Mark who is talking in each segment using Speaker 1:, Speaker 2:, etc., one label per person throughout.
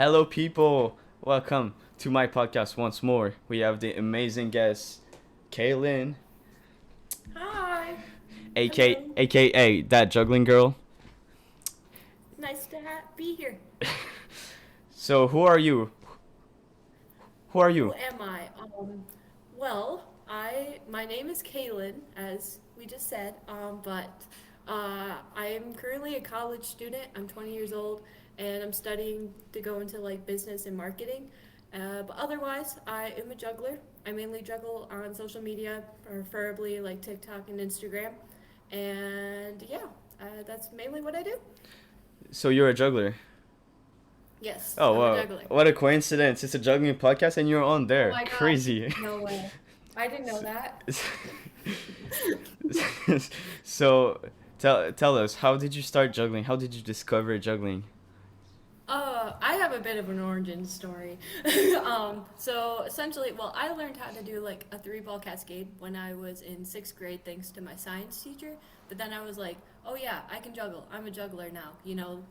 Speaker 1: Hello, people. Welcome to my podcast once more. We have the amazing guest, Kaylin,
Speaker 2: Hi. Hello.
Speaker 1: aka that juggling girl.
Speaker 2: Nice to be here.
Speaker 1: So, who are you? Who are
Speaker 2: Who
Speaker 1: you?
Speaker 2: am I? Well, my name is Kaylin, as we just said. But I am currently a college student. I'm 20 years old, and I'm studying to go into like business and marketing. But otherwise, I am a juggler. I mainly juggle on social media, preferably like TikTok and Instagram. And yeah, that's mainly what I do.
Speaker 1: So, you're a juggler.
Speaker 2: Yes,
Speaker 1: Oh,
Speaker 2: I'm a
Speaker 1: wow.
Speaker 2: juggler.
Speaker 1: What a coincidence. It's a juggling podcast and you're on
Speaker 2: Oh
Speaker 1: there.
Speaker 2: my gosh,
Speaker 1: Crazy.
Speaker 2: no way. I didn't know that.
Speaker 1: so, tell us, how did you start juggling? How did you discover juggling?
Speaker 2: I have a bit of an origin story. So essentially, well, I learned how to do like a three ball cascade when I was in sixth grade, thanks to my science teacher. But then I was like, oh yeah, I can juggle. I'm a juggler now,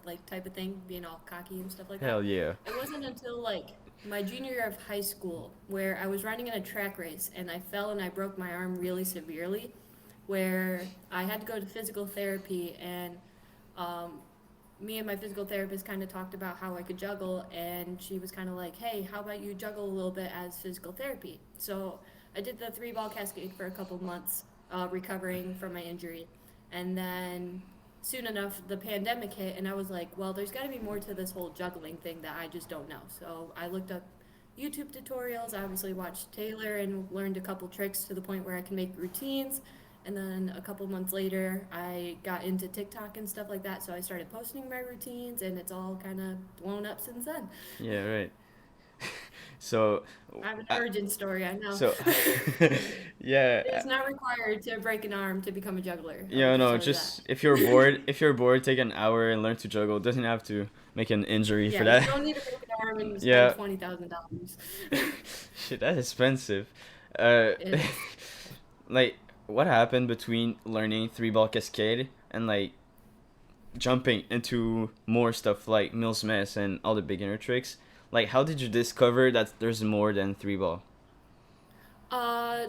Speaker 2: like type of thing, being all cocky and stuff like that.
Speaker 1: Hell yeah.
Speaker 2: It wasn't until like my junior year of high school where I was running in a track race and I fell and I broke my arm really severely, where I had to go to physical therapy and um, me and my physical therapist kind of talked about how I could juggle, and she was kind of like, "Hey, how about you juggle a little bit as physical therapy?" So I did the three ball cascade for a couple months, recovering from my injury, and then soon enough the pandemic hit, and I was like, "Well, there's got to be more to this whole juggling thing that I just don't know." So I looked up YouTube tutorials. I obviously watched Taylor and learned a couple tricks to the point where I can make routines. And then a couple months later, I got into TikTok and stuff like that. So I started posting my routines, and it's all kind of blown up since then.
Speaker 1: Yeah, right. So,
Speaker 2: I have an
Speaker 1: I,
Speaker 2: origin story, I know.
Speaker 1: so, yeah,
Speaker 2: It is not required to break an arm to become a juggler. I will
Speaker 1: yeah,
Speaker 2: just
Speaker 1: no,
Speaker 2: tell you that.
Speaker 1: just if you're bored, take an hour and learn to juggle. It doesn't have to make an injury for
Speaker 2: Yeah, you
Speaker 1: that.
Speaker 2: don't need to break an arm and spend
Speaker 1: Yeah,
Speaker 2: $20,000.
Speaker 1: shit, that's expensive. Uh,
Speaker 2: It is.
Speaker 1: like, what happened between learning three ball cascade and like jumping into more stuff like Mills Mess and all the beginner tricks? Like, how did you discover that there's more than three ball?
Speaker 2: Uh,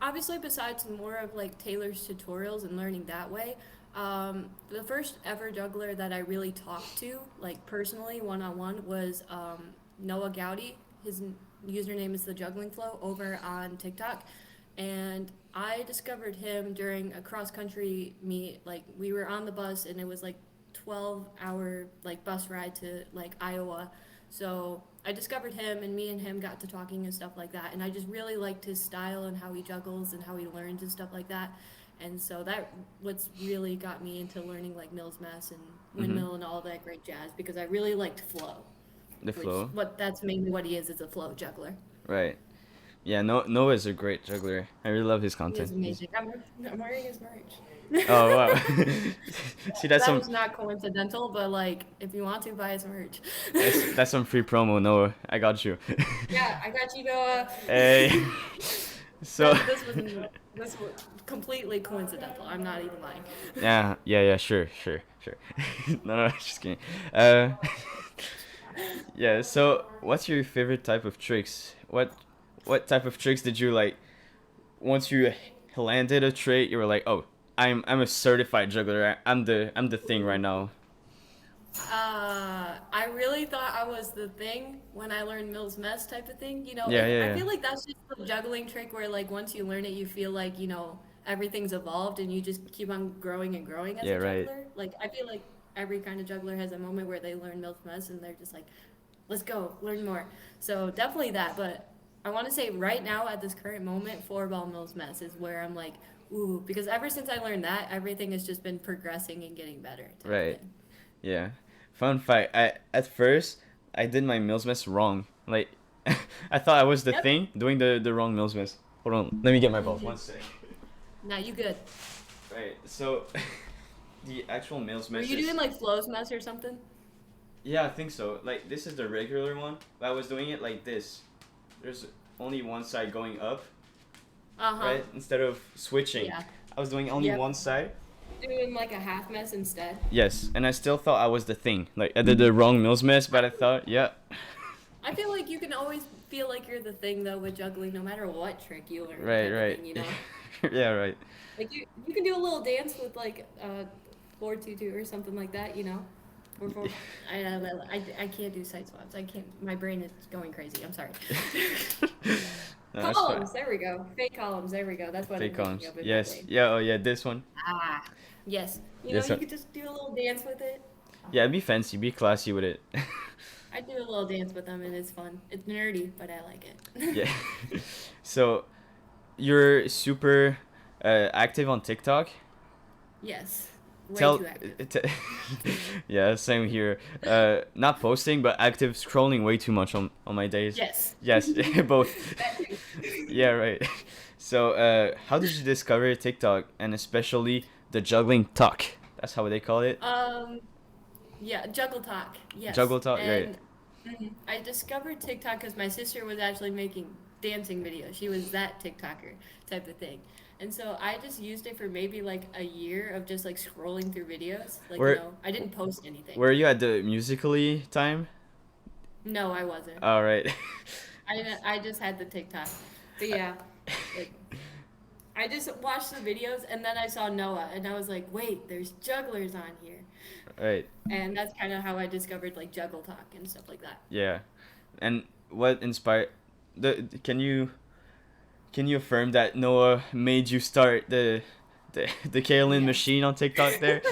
Speaker 2: Obviously, besides more of like Taylor's tutorials and learning that way, the first ever juggler that I really talked to, like personally, one on one, was Noah Gowdy. His username is the Juggling Flow over on TikTok, and I discovered him during a cross country meet. Like we were on the bus, and it was like 12-hour like bus ride to like Iowa. So I discovered him, and me and him got to talking and stuff like that. And I just really liked his style and how he juggles and how he learns and stuff like that. And so that what's really got me into learning like Mills Mass and
Speaker 1: Mm-hmm.
Speaker 2: Windmill and all that great jazz, because I really liked flow,
Speaker 1: The
Speaker 2: which
Speaker 1: flow,
Speaker 2: what that's mainly what he is a flow juggler.
Speaker 1: right? Yeah, no, Noah's a great juggler. I really love his
Speaker 2: He is
Speaker 1: content. He's
Speaker 2: amazing. I'm wearing his merch.
Speaker 1: oh wow. See, that's
Speaker 2: That
Speaker 1: some
Speaker 2: was not coincidental, but like if you want to buy his merch.
Speaker 1: that's some free promo, Noah. I got you.
Speaker 2: Yeah, I got you, Noah.
Speaker 1: Hey. So
Speaker 2: This was completely coincidental. I'm not even lying.
Speaker 1: yeah, sure. No, just kidding. Uh, yeah. So, what's your favorite type of tricks? What type of tricks did you like? Once you landed a trick, you were like, oh, I'm a certified juggler. I'm the thing right now.
Speaker 2: I really thought I was the thing when I learned Mills Mess type of thing.
Speaker 1: Yeah,
Speaker 2: I
Speaker 1: yeah,
Speaker 2: feel like that's just the juggling trick where like once you learn it, you feel like everything's evolved and you just keep on growing and growing as
Speaker 1: yeah.
Speaker 2: a
Speaker 1: Yeah, right.
Speaker 2: juggler. Like I feel like every kind of juggler has a moment where they learn Mills Mess and they're just like, let's go learn more. So definitely that. But I want to say right now at this current moment, four ball Mills Mess is where I'm like, ooh, because ever since I learned that, everything has just been progressing and getting better type of
Speaker 1: Right.
Speaker 2: thing.
Speaker 1: Yeah. Fun fact. I at first I did my Mills mess wrong. Like, I thought I was the
Speaker 2: Yep.
Speaker 1: thing doing the wrong Mills mess. Hold on. Let me get my ball.
Speaker 2: Hmm.
Speaker 1: One sec.
Speaker 2: Now you good.
Speaker 1: Right. So, the actual Mills
Speaker 2: Were
Speaker 1: mess
Speaker 2: you
Speaker 1: is.
Speaker 2: doing like flows mess or something?
Speaker 1: Yeah, I think so. Like, this is the regular one, but I was doing it like this. There's only one side going up,
Speaker 2: Uh huh.
Speaker 1: right? Instead of switching,
Speaker 2: Yeah.
Speaker 1: I was doing only
Speaker 2: Yep.
Speaker 1: one side,
Speaker 2: doing like a half mess instead.
Speaker 1: Yes, and I still thought I was the thing. Like I did the wrong Mills miss, but I thought, yeah,
Speaker 2: I feel like you can always feel like you're the thing though with juggling, no matter what trick you learn,
Speaker 1: right,
Speaker 2: type of
Speaker 1: right,
Speaker 2: thing. You know,
Speaker 1: yeah, right.
Speaker 2: like you can do a little dance with like 4-2-2 or something like that. You know, or four. I can't do side swaps. I can't. My brain is going crazy. I'm sorry.
Speaker 1: No, that's fine.
Speaker 2: Columns. There we go. Fake columns. There we go. That's what I'm
Speaker 1: Fake
Speaker 2: thinking
Speaker 1: columns.
Speaker 2: of in my
Speaker 1: Yes.
Speaker 2: brain.
Speaker 1: Yeah. Oh, yeah. This one.
Speaker 2: Ah, yes. You know,
Speaker 1: This
Speaker 2: you
Speaker 1: one.
Speaker 2: could just do a little dance with it.
Speaker 1: Yeah, be fancy, be classy with it.
Speaker 2: I do a little dance with them, and it's fun. It's nerdy, but I like it.
Speaker 1: Yeah. So you're super active on TikTok.
Speaker 2: Yes, way
Speaker 1: Tell.
Speaker 2: too active.
Speaker 1: T- yeah, same here. Not posting, but active scrolling way too much on my days.
Speaker 2: Yes.
Speaker 1: Yes, both.
Speaker 2: That too.
Speaker 1: Yeah, right. So, how did you discover TikTok and especially the juggling talk? That's how they call it.
Speaker 2: Um, yeah, Juggle Talk. Yes,
Speaker 1: Juggle talk, right?
Speaker 2: and I discovered TikTok because my sister was actually making dancing videos. She was that TikToker type of thing. And so I just used it for maybe like a year of just like scrolling through videos. Like,
Speaker 1: Where
Speaker 2: I didn't post anything.
Speaker 1: were you at the musically time?
Speaker 2: No, I wasn't.
Speaker 1: All right.
Speaker 2: I just had the TikTok. But yeah, like I just watched the videos and then I saw Noah and I was like, wait, there's jugglers on here.
Speaker 1: Right.
Speaker 2: And that's kind of how I discovered like Juggle Talk and stuff like that.
Speaker 1: Yeah. And what inspired the can you affirm that Noah made you start the Kaylin
Speaker 2: Yes.
Speaker 1: machine on TikTok there?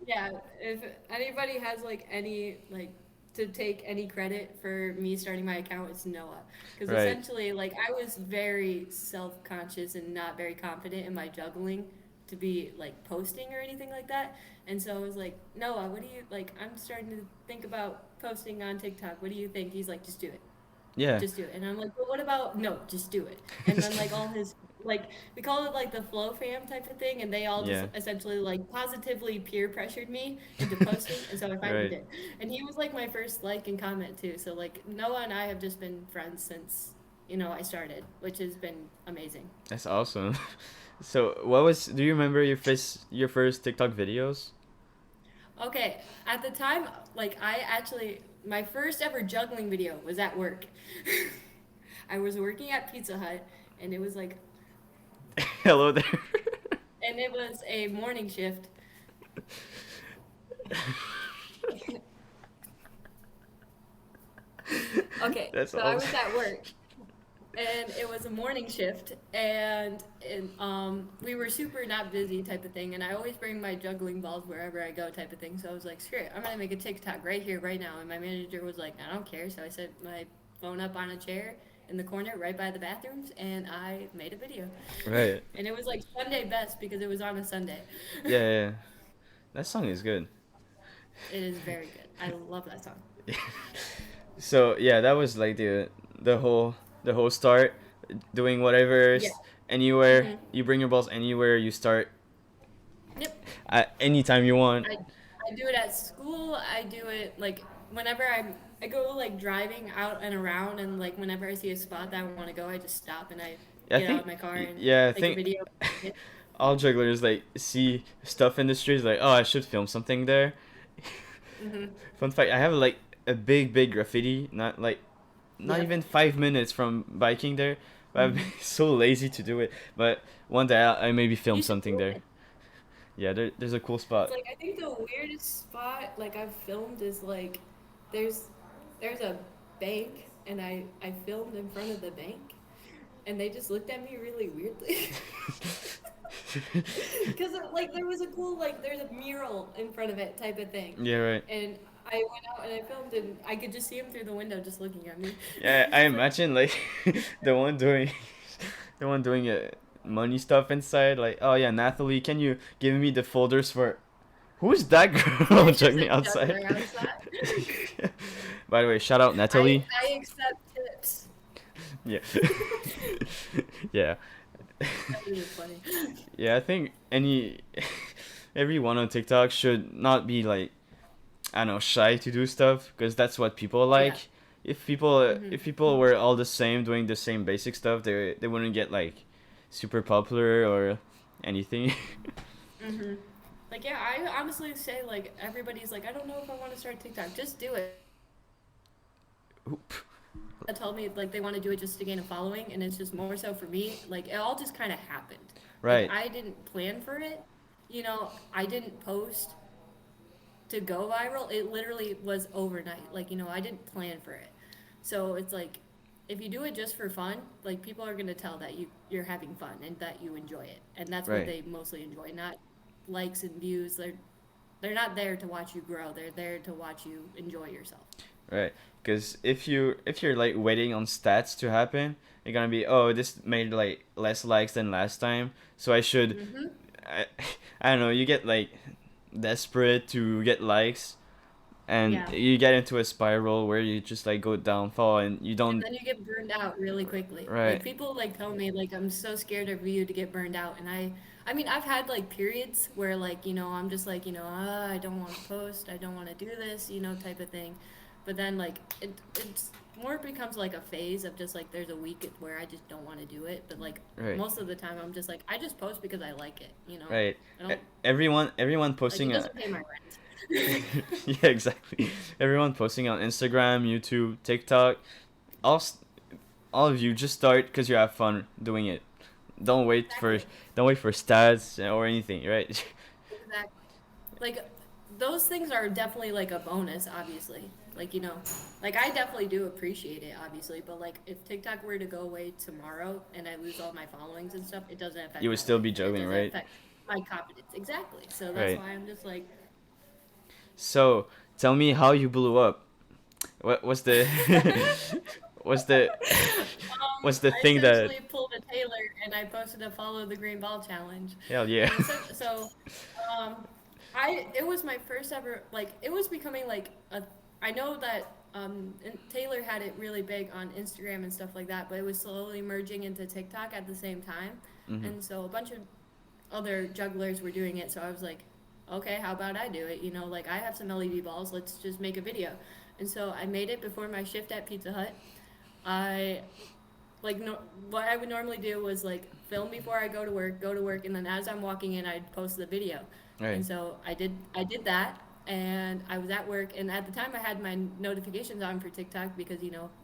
Speaker 2: Yeah, if anybody has like any like to take any credit for me starting my account, it's Noah. Because
Speaker 1: Right.
Speaker 2: essentially, like I was very self-conscious and not very confident in my juggling to be like posting or anything like that. And so I was like, Noah, what do you like? I'm starting to think about posting on TikTok. What do you think? He's like, just do it.
Speaker 1: Yeah.
Speaker 2: Just do it. And I'm like, well, what about no, just do it. And then like all his like we call it like the flow fam type of thing, and they all just
Speaker 1: Yeah.
Speaker 2: essentially like positively peer pressured me into posting, and so I finally
Speaker 1: Right.
Speaker 2: did. And he was like my first like and comment too. So like Noah and I have just been friends since I started, which has been amazing.
Speaker 1: That's awesome. So, what was do you remember your first TikTok videos?
Speaker 2: Okay, at the time, like I actually my first ever juggling video was at work. I was working at Pizza Hut, and it was like
Speaker 1: Hello there.
Speaker 2: and it was a morning shift. Okay,
Speaker 1: That's
Speaker 2: so I
Speaker 1: awesome.
Speaker 2: was at work and it was a morning shift and we were super not busy type of thing and I always bring my juggling balls wherever I go type of thing. So I was like, screw it, I'm gonna make a TikTok right here, right now. And my manager was like, I don't care. So I set my phone up on a chair in the corner right by the bathrooms and I made a video.
Speaker 1: Right.
Speaker 2: And it was like Sunday best because it was on a Sunday.
Speaker 1: Yeah, yeah, yeah. That song is good.
Speaker 2: It is very good. I love that song.
Speaker 1: So yeah, that was like the whole start, doing whatever,
Speaker 2: Yeah.
Speaker 1: anywhere.
Speaker 2: hmm
Speaker 1: You bring your balls anywhere. You start
Speaker 2: Yep.
Speaker 1: at any time you want.
Speaker 2: I do it at school. I do it like whenever I go like driving out and around and like whenever I see a spot that I want to go, I just stop and I
Speaker 1: I
Speaker 2: get out
Speaker 1: think,
Speaker 2: of my car and
Speaker 1: yeah, I
Speaker 2: take a
Speaker 1: think
Speaker 2: video.
Speaker 1: all jugglers like see stuff in the streets like, oh, I should film something there.
Speaker 2: hmm
Speaker 1: Fun fact, I have like a big graffiti, not
Speaker 2: Yep.
Speaker 1: even 5 minutes from biking there, but I've been
Speaker 2: hmm
Speaker 1: so lazy to do it. But one day I maybe film
Speaker 2: You should
Speaker 1: something
Speaker 2: do
Speaker 1: there.
Speaker 2: it.
Speaker 1: Yeah, there's a cool
Speaker 2: It's
Speaker 1: spot.
Speaker 2: like I think the weirdest spot like I've filmed is like there's there's a bank and I filmed in front of the bank and they just looked at me really weirdly. Because like there was a cool like there's a mural in front of it type of thing,
Speaker 1: Yeah, right.
Speaker 2: and I went out and I filmed and I could just see him through the window just looking at me.
Speaker 1: Yeah, I
Speaker 2: It's like
Speaker 1: imagine like the one doing the one doing money stuff inside. Like, oh yeah, Nathalie, can you give me the folders for who's that girl
Speaker 2: there's just a
Speaker 1: juggling outside?
Speaker 2: juggler outside.
Speaker 1: By the way, shout out
Speaker 2: I
Speaker 1: Natalie.
Speaker 2: I accept tips.
Speaker 1: Yeah. Yeah.
Speaker 2: That was funny.
Speaker 1: Yeah, I think everyone on TikTok should not be like, I don't know, shy to do stuff because that's what people
Speaker 2: Yeah.
Speaker 1: like. If people
Speaker 2: Mhm.
Speaker 1: were all the same doing the same basic stuff, they wouldn't get like super popular or anything.
Speaker 2: Mhm. Like, yeah, I honestly say, like, everybody's like, I don't know if I want to start TikTok. Just do it. Because I know a lot of people
Speaker 1: Oop.
Speaker 2: that told me, like, they want to do it just to gain a following. And it's just more so for me. Like, it all just kind of happened. Like,
Speaker 1: Right.
Speaker 2: I didn't plan for it. You know, I didn't post to go viral. It literally was overnight. Like, I didn't plan for it. So it's like, if you do it just for fun, like people are gonna tell that you're having fun and that you enjoy it, and that's what
Speaker 1: Right.
Speaker 2: they mostly enjoy, not likes and views. They're not there to watch you grow. They're there to watch you enjoy yourself.
Speaker 1: Right. Because if you're like waiting on stats to happen, you're gonna be, oh, this made like less likes than last time, so I should.
Speaker 2: Mm-hmm.
Speaker 1: I, I don't know. You get like desperate to get likes, and
Speaker 2: Yeah.
Speaker 1: you get into a spiral where you just like go downfall, and you
Speaker 2: And
Speaker 1: don't.
Speaker 2: then you get burned out really quickly. Like
Speaker 1: Right.
Speaker 2: people like tell me like I'm so scared of you to get burned out, and I mean I've had like periods where like I'm just like I don't want to post, I don't want to do this, type of thing. But then like it's more becomes like a phase of just like there's a week where I just don't want to do it, but like
Speaker 1: Right.
Speaker 2: most of the time I'm just like I just post because I like it.
Speaker 1: Right.
Speaker 2: I don't
Speaker 1: Everyone
Speaker 2: like it
Speaker 1: posting
Speaker 2: doesn't pay my rent.
Speaker 1: yeah, exactly. Everyone posting on Instagram, YouTube, TikTok. All s- all of you just start because you have fun doing it. Don't wait for
Speaker 2: Exactly.
Speaker 1: don't wait for stats or anything, right?
Speaker 2: Exactly. Like those things are definitely like a bonus, obviously. Like, like I definitely do appreciate it, obviously, but like if TikTok were to go away tomorrow and I lose all my followings and stuff, it doesn't
Speaker 1: You
Speaker 2: affect
Speaker 1: would
Speaker 2: my
Speaker 1: still
Speaker 2: life
Speaker 1: be
Speaker 2: and it
Speaker 1: juggling,
Speaker 2: doesn't
Speaker 1: right?
Speaker 2: affect my confidence. Exactly. So that's
Speaker 1: Right.
Speaker 2: why I'm just like
Speaker 1: So tell me how you blew up. What was the what's the what's the
Speaker 2: I
Speaker 1: thing that
Speaker 2: essentially pulled a Taylor and I posted a follow the green ball challenge.
Speaker 1: hell yeah.
Speaker 2: And um, it was my first ever like it was becoming like a. I know that Taylor had it really big on Instagram and stuff like that, but it was slowly merging into TikTok at the same time,
Speaker 1: Mhm.
Speaker 2: and so a bunch of other jugglers were doing it. So I was like, okay, how about I do it? Like I have some LED balls. Let's just make a video. And so I made it before my shift at Pizza Hut. I like no, what I would normally do was like film before I go to work, and then as I'm walking in, I'd post the video.
Speaker 1: Right.
Speaker 2: And so I did that, and I was at work, and at the time I had my notifications on for TikTok because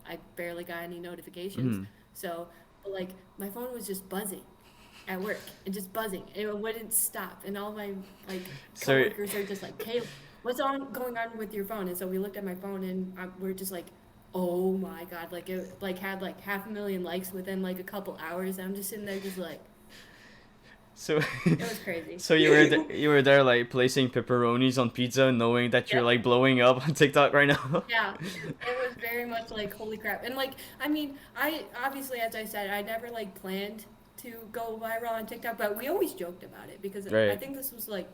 Speaker 2: I barely got any notifications.
Speaker 1: Mhm.
Speaker 2: So, but like my phone was just buzzing at work and just buzzing. It wouldn't stop, and all my like
Speaker 1: So
Speaker 2: coworkers are just like, "Kayla, what's on going on with your phone?" And so we looked at my phone, and we're just like, "Oh my god!" Like it like had like 500,000 likes within like a couple hours. And I'm just sitting there, just like
Speaker 1: so
Speaker 2: it was crazy.
Speaker 1: so you were there like placing pepperonis on pizza knowing that you're
Speaker 2: Yep.
Speaker 1: like blowing up on TikTok right now.
Speaker 2: Yeah, it was very much like holy crap. And like, I mean, I obviously, as I said, I never like planned to go viral on TikTok, but we always joked about it because I
Speaker 1: Right.
Speaker 2: think this was like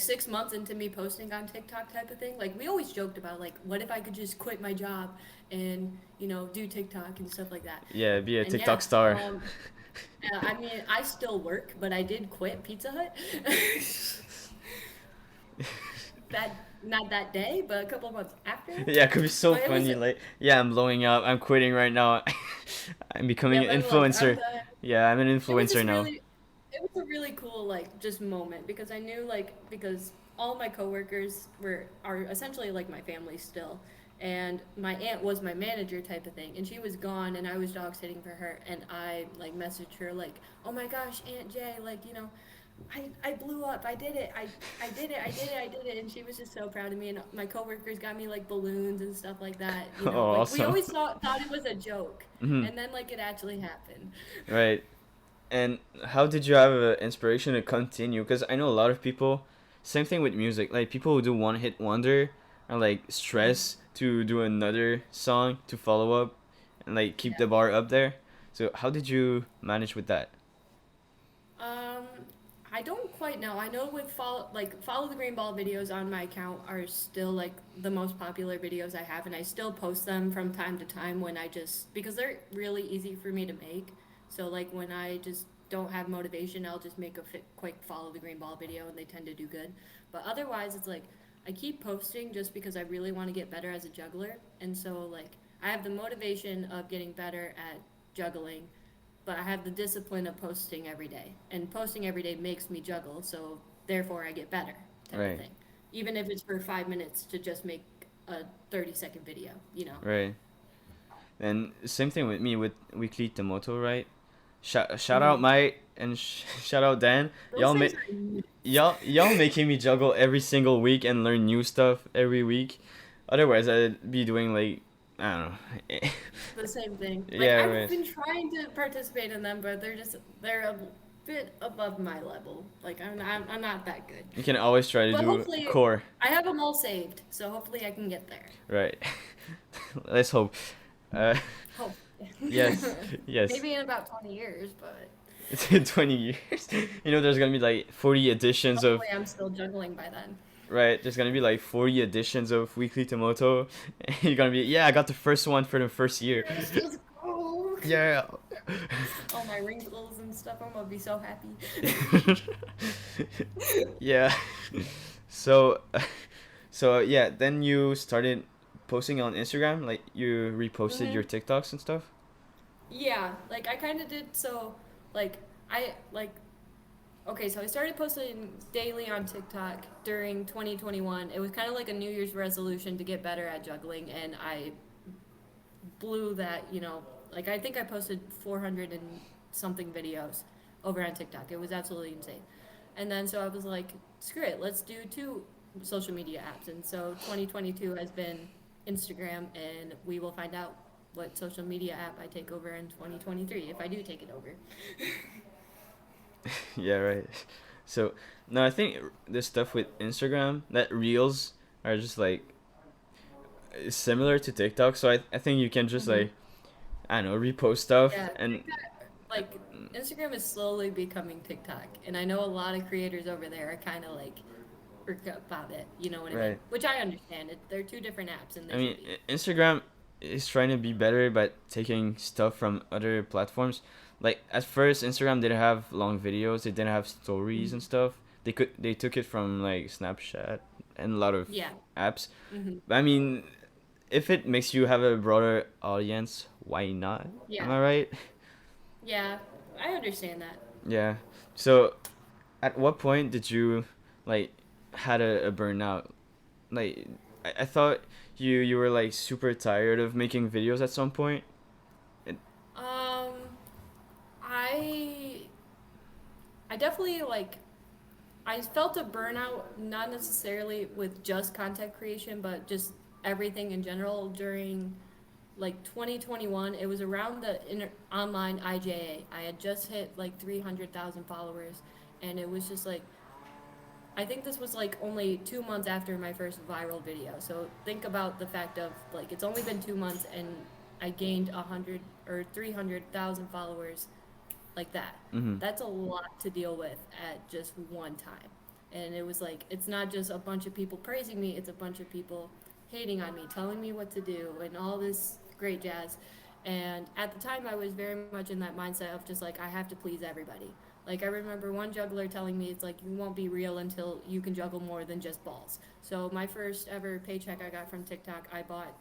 Speaker 2: 6 months into me posting on TikTok type of thing. Like we always joked about like, what if I could just quit my job and do TikTok and stuff like that.
Speaker 1: Yeah, be a
Speaker 2: And
Speaker 1: TikTok
Speaker 2: yeah,
Speaker 1: star.
Speaker 2: I mean, I still work, but I did quit Pizza Hut. That not that day, but a couple of months after.
Speaker 1: Yeah, it could be so
Speaker 2: But it was
Speaker 1: funny. Like, yeah, I'm blowing up. I'm quitting right now. I'm becoming
Speaker 2: yeah,
Speaker 1: an
Speaker 2: but like I'm
Speaker 1: influencer.
Speaker 2: done.
Speaker 1: Yeah, I'm an
Speaker 2: It was
Speaker 1: influencer
Speaker 2: just
Speaker 1: now.
Speaker 2: really it was a really cool like just moment because I knew like because all my coworkers are essentially like my family still, and my aunt was my manager type of thing, and she was gone and I was dog sitting for her, and I like messaged her like, oh my gosh, Aunt Jay, like I blew up. I did it. I did it. I did it. I did it. And she was just so proud of me. And my coworkers got me like balloons and stuff like that.
Speaker 1: Oh,
Speaker 2: Like we
Speaker 1: awesome.
Speaker 2: always thought it was a joke,
Speaker 1: Hmm.
Speaker 2: and then like it actually happened.
Speaker 1: Right. And how did you have inspiration to continue? Because I know a lot of people. Same thing with music. Like people who do one hit wonder are like
Speaker 2: Mhm.
Speaker 1: stress to do another song to follow up and like keep
Speaker 2: Yeah.
Speaker 1: the bar up there. So how did you manage with that?
Speaker 2: Um, I don't quite know. I know with follow the green ball videos on my account are still like the most popular videos I have, and I still post them from time to time when I just because they're really easy for me to make. So like when I just don't have motivation, I'll just make a quick follow the green ball video, and they tend to do good. But otherwise, it's like I keep posting just because I really want to get better as a juggler, and so like I have the motivation of getting better at juggling, but I have the discipline of posting every day. And posting every day makes me juggle. So therefore I get better type of
Speaker 1: Right.
Speaker 2: thing. Even if it's for 5 minutes to just make a 30-second video, you know.
Speaker 1: Right. And same thing with me with Weekly Tomoto, right? Shout out
Speaker 2: Hmm.
Speaker 1: Mike and shout out Dan.
Speaker 2: Those
Speaker 1: Y'all
Speaker 2: things
Speaker 1: make
Speaker 2: are nuts.
Speaker 1: y'all making me juggle every single week and learn new stuff every week. Otherwise, I'd be doing like I don't know.
Speaker 2: The same thing. Like
Speaker 1: Yeah,
Speaker 2: I've
Speaker 1: right.
Speaker 2: been trying to participate in them, but they're a bit above my level. Like I'm not that good.
Speaker 1: You can always try to
Speaker 2: But
Speaker 1: do
Speaker 2: hopefully,
Speaker 1: core,
Speaker 2: I have them all saved, so hopefully I can get there.
Speaker 1: right? Let's hope. Uh,
Speaker 2: Hope.
Speaker 1: yes, yes.
Speaker 2: Maybe in about 20 years, but
Speaker 1: It's in 20 years. There's gonna be like 40 editions of
Speaker 2: hopefully I'm still juggling by then.
Speaker 1: right. There's gonna be like 40 editions of Weekly Tomoto. You're gonna be yeah. I got the first one for the first year.
Speaker 2: Yes, let's go.
Speaker 1: Yeah.
Speaker 2: All my wrinkles and stuff, I'm gonna be so happy.
Speaker 1: Yeah. So, so yeah. Then you started posting on Instagram. Like you reposted
Speaker 2: Hmm.
Speaker 1: your TikToks and stuff.
Speaker 2: Yeah, like I kind of did so. Like I like okay, so I started posting daily on TikTok during 2021. It was kind of like a New Year's resolution to get better at juggling, and I blew that, like I think I posted 400 and something videos over on TikTok. It was absolutely insane. And then so I was like, screw it, let's do two social media apps. And so 2022 has been Instagram, and we will find out what social media app I take over in 2023 if I do take it over.
Speaker 1: Yeah, right. So no, I think the stuff with Instagram that reels are just like similar to TikTok. So I think you can just
Speaker 2: Hmm.
Speaker 1: like I don't know repost stuff
Speaker 2: Yeah,
Speaker 1: and
Speaker 2: like Instagram is slowly becoming TikTok, and I know a lot of creators over there are kind of like irked about it. You know what I mean?
Speaker 1: right.
Speaker 2: Which I understand. They're two different apps, and
Speaker 1: I
Speaker 2: they
Speaker 1: mean
Speaker 2: should be.
Speaker 1: Instagram is trying to be better by taking stuff from other platforms. Like at first, Instagram didn't have long videos. They didn't have stories
Speaker 2: Mhm.
Speaker 1: and stuff. They took it from like Snapchat and a lot of
Speaker 2: Yeah.
Speaker 1: apps.
Speaker 2: Hmm.
Speaker 1: But I mean, if it makes you have a broader audience, why not? Am
Speaker 2: Yeah.
Speaker 1: I right?
Speaker 2: Yeah. I understand that.
Speaker 1: Yeah. So, at what point did you like had a burnout? Like, I thought you were like super tired of making videos at some point. It,
Speaker 2: Um, I I definitely like I felt a burnout, not necessarily with just content creation, but just everything in general during like 2021. It was around the online IJA. I had just hit like 300,000 followers, and it was just like I think this was like only 2 months after my first viral video. So think about the fact of like it's only been 2 months, and I gained 300,000 followers like that.
Speaker 1: mm-hmm.
Speaker 2: That's a lot to deal with at just one time. And it was like, it's not just a bunch of people praising me, it's a bunch of people hating on me, telling me what to do, and all this great jazz. And at the time, I was very much in that mindset of just like, I have to please everybody. Like, I remember one juggler telling me, it's like, you won't be real until you can juggle more than just balls. So, my first ever paycheck I got from TikTok, I bought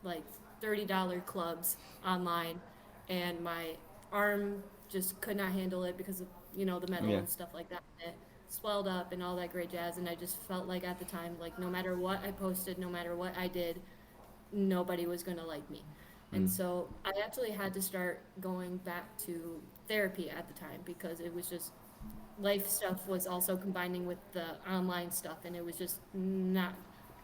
Speaker 2: like $30 clubs online, and my arm just could not handle it because of the metal
Speaker 1: Yeah.
Speaker 2: and stuff like that. It swelled up and all that great jazz, and I just felt like at the time, like no matter what I posted, no matter what I did, nobody was gonna like me. And
Speaker 1: Mm.
Speaker 2: so I actually had to start going back to therapy at the time because it was just life stuff was also combining with the online stuff, and it was just not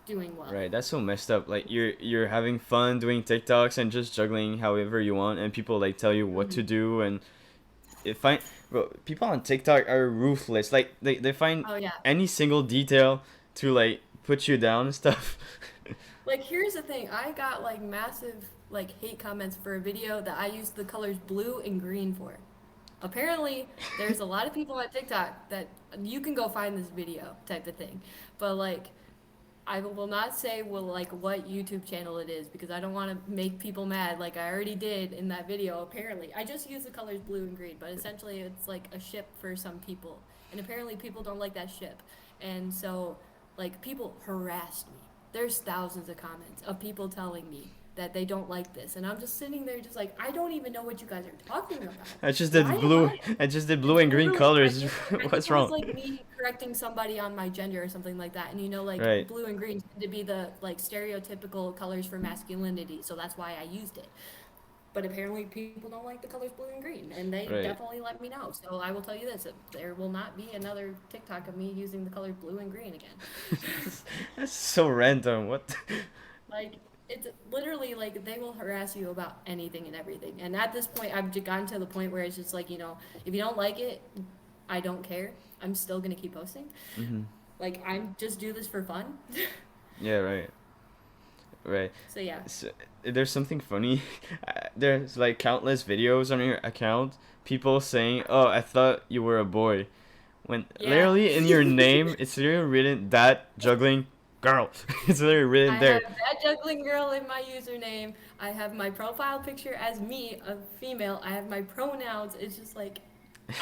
Speaker 2: doing well.
Speaker 1: Right. That's so messed up. Like you're having fun doing TikToks and just juggling however you want, and people like tell you what to
Speaker 2: Hmm.
Speaker 1: do, and it find bro, people on TikTok are ruthless. Like they find
Speaker 2: Oh yeah.
Speaker 1: any single detail to like put you down and stuff.
Speaker 2: Like here's the thing, I got like massive like hate comments for a video that I used the colors blue and green for. Apparently, there's a lot of people on TikTok that you can go find this video type of thing. But like I will not say like what YouTube channel it is because I don't want to make people mad like I already did in that video apparently. I just use the colors blue and green, but essentially it's like a ship for some people. And apparently people don't like that ship. And so like people harassed me. there's thousands of comments of people telling me that they don't like this, and I'm just sitting there just like, I don't even know what you guys are talking about.
Speaker 1: I just
Speaker 2: Why
Speaker 1: did
Speaker 2: am
Speaker 1: blue.
Speaker 2: I?
Speaker 1: I just did blue
Speaker 2: It's
Speaker 1: and green
Speaker 2: literally,
Speaker 1: colors.
Speaker 2: I think
Speaker 1: What's
Speaker 2: it was
Speaker 1: wrong?
Speaker 2: like me correcting somebody on my gender or something like that. And like
Speaker 1: Right.
Speaker 2: blue and green tend to be the like stereotypical colors for masculinity, so that's why I used it. But apparently people don't like the colors blue and green, and they
Speaker 1: Right.
Speaker 2: definitely let me know. So I will tell you this, there will not be another TikTok of me using the colors blue and green again.
Speaker 1: That's so random. What?
Speaker 2: Like, it's literally like they will harass you about anything and everything. And at this point, I've gotten to the point where it's just like, if you don't like it, I don't care. I'm still gonna keep posting.
Speaker 1: Mm-hmm.
Speaker 2: Like, I'm just do this for fun.
Speaker 1: Yeah. Right. Right.
Speaker 2: So yeah.
Speaker 1: So, there's something funny. There's like countless videos on your account. People saying, "Oh, I thought you were a boy," when
Speaker 2: Yeah.
Speaker 1: literally in your name, it's literally written that juggling girl. It's literally written
Speaker 2: I
Speaker 1: there.
Speaker 2: have that juggling girl in my username. I have my profile picture as me, a female. I have my pronouns. It's just like,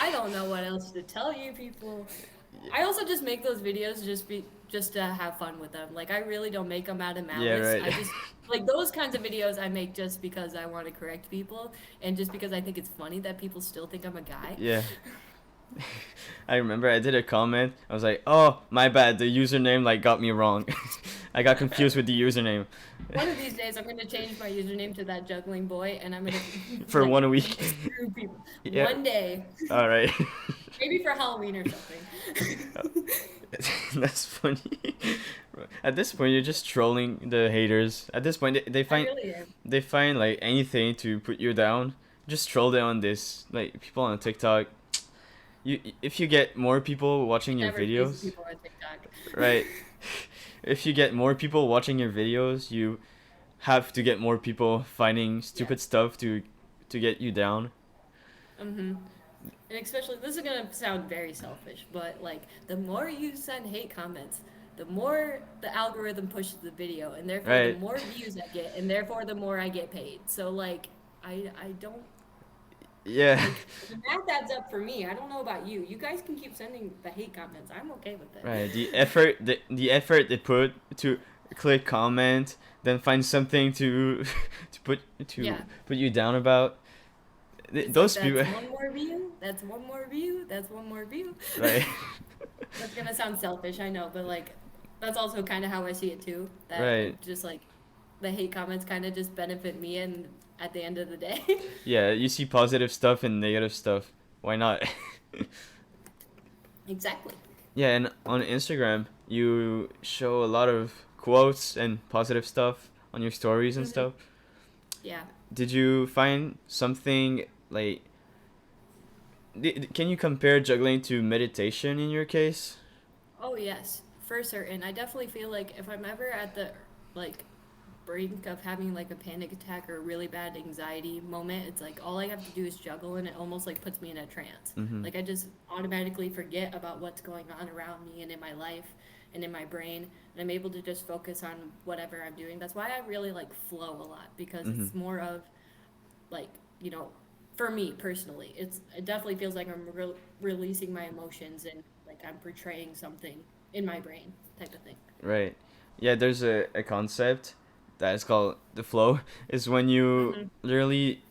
Speaker 2: I don't know what else to tell you people. I also just make those videos just to have fun with them. Like, I really don't make them out of
Speaker 1: Yeah.
Speaker 2: malice.
Speaker 1: Right.
Speaker 2: I just like those kinds of videos I make just because I want to correct people and just because I think it's funny that people still think I'm a guy.
Speaker 1: Yeah. I remember I did a comment. I was like, "Oh, my bad. The username like got me wrong. I got confused with the username
Speaker 2: One of these days, I'm gonna change my username to that juggling boy, and I'm gonna
Speaker 1: for
Speaker 2: like
Speaker 1: 1 week."
Speaker 2: screw people.
Speaker 1: Yeah.
Speaker 2: One day,
Speaker 1: All right.
Speaker 2: maybe for Halloween or something.
Speaker 1: That's funny. At this point, you're just trolling the haters. At this point, they
Speaker 2: I
Speaker 1: find
Speaker 2: really am.
Speaker 1: they find like anything to put you down. Just troll them on this. Like people on TikTok. If you get more people watching your
Speaker 2: Never please
Speaker 1: videos,
Speaker 2: people on TikTok.
Speaker 1: right? If you get more people watching your videos, you have to get more people finding
Speaker 2: Yeah.
Speaker 1: stupid stuff to get you down.
Speaker 2: Mm-hmm. And especially, this is gonna sound very selfish, but like the more you send hate comments, the more the algorithm pushes the video, and therefore the
Speaker 1: Right.
Speaker 2: more views I get, and therefore the more I get paid. So like, I don't
Speaker 1: Yeah.
Speaker 2: like the math adds up for me. I don't know about you. You guys can keep sending the hate comments. I'm okay with it.
Speaker 1: Right. The effort they put to click comment, then find something to to
Speaker 2: Yeah.
Speaker 1: put you down about.
Speaker 2: It's like
Speaker 1: Those people.
Speaker 2: that's one more view. That's one more view. That's one more view.
Speaker 1: Right.
Speaker 2: That's gonna sound selfish, I know, but like that's also kind of how I see it too. That
Speaker 1: Right.
Speaker 2: it just like the hate comments kind of just benefit me, and at the end of the day,
Speaker 1: Yeah, you see positive stuff and negative stuff. Why not?
Speaker 2: exactly.
Speaker 1: Yeah, and on Instagram, you show a lot of quotes and positive stuff on your stories and
Speaker 2: Hmm.
Speaker 1: stuff.
Speaker 2: Yeah.
Speaker 1: Did you find something like can you compare juggling to meditation in your case?
Speaker 2: Oh yes, for certain. I definitely feel like if I'm ever at the like brink of having like a panic attack or a really bad anxiety moment, it's like all I have to do is juggle and it almost like puts me in a trance.
Speaker 1: Mhm.
Speaker 2: Like I just automatically forget about what's going on around me and in my life and in my brain, and I'm able to just focus on whatever I'm doing. That's why I really like flow a lot because
Speaker 1: Mhm.
Speaker 2: it's more of like, you know, for me personally, it definitely feels like I'm releasing my emotions and like I'm portraying something in my brain type of thing.
Speaker 1: Right. Yeah, there's a concept that is called the flow. Is when you
Speaker 2: Hmm.
Speaker 1: literally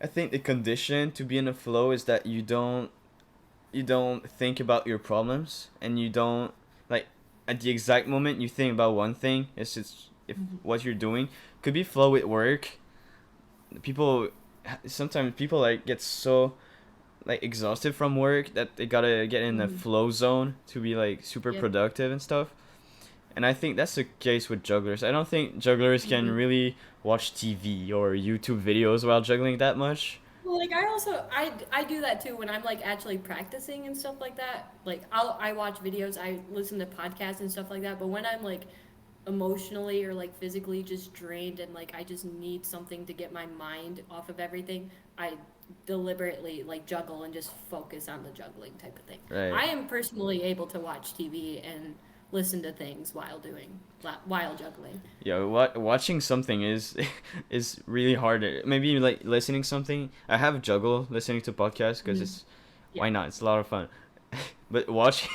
Speaker 1: I think the condition to be in a flow is that you don't think about your problems and you don't like at the exact moment you think about one thing, it's just if what you're doing could be flow with work. People sometimes people like get so like exhausted from work that they gotta get in a
Speaker 2: Hmm.
Speaker 1: flow zone to be like super
Speaker 2: Yep.
Speaker 1: productive and stuff. And I think that's the case with jugglers. I don't think jugglers can
Speaker 2: Hmm.
Speaker 1: really watch TV or YouTube videos while juggling that much.
Speaker 2: Well, like I also I do that too when I'm like actually practicing and stuff like that. Like I watch videos, I listen to podcasts and stuff like that. But when I'm like emotionally or like physically just drained and like I just need something to get my mind off of everything, I deliberately like juggle and just focus on the juggling type of thing.
Speaker 1: Right.
Speaker 2: I am personally able to watch TV and listen to things while juggling.
Speaker 1: Yeah, watching something is is really hard. Maybe like listening something. I have juggle listening to podcasts because
Speaker 2: Mhm.
Speaker 1: it's
Speaker 2: Yeah.
Speaker 1: why not? It's a lot of fun. But watching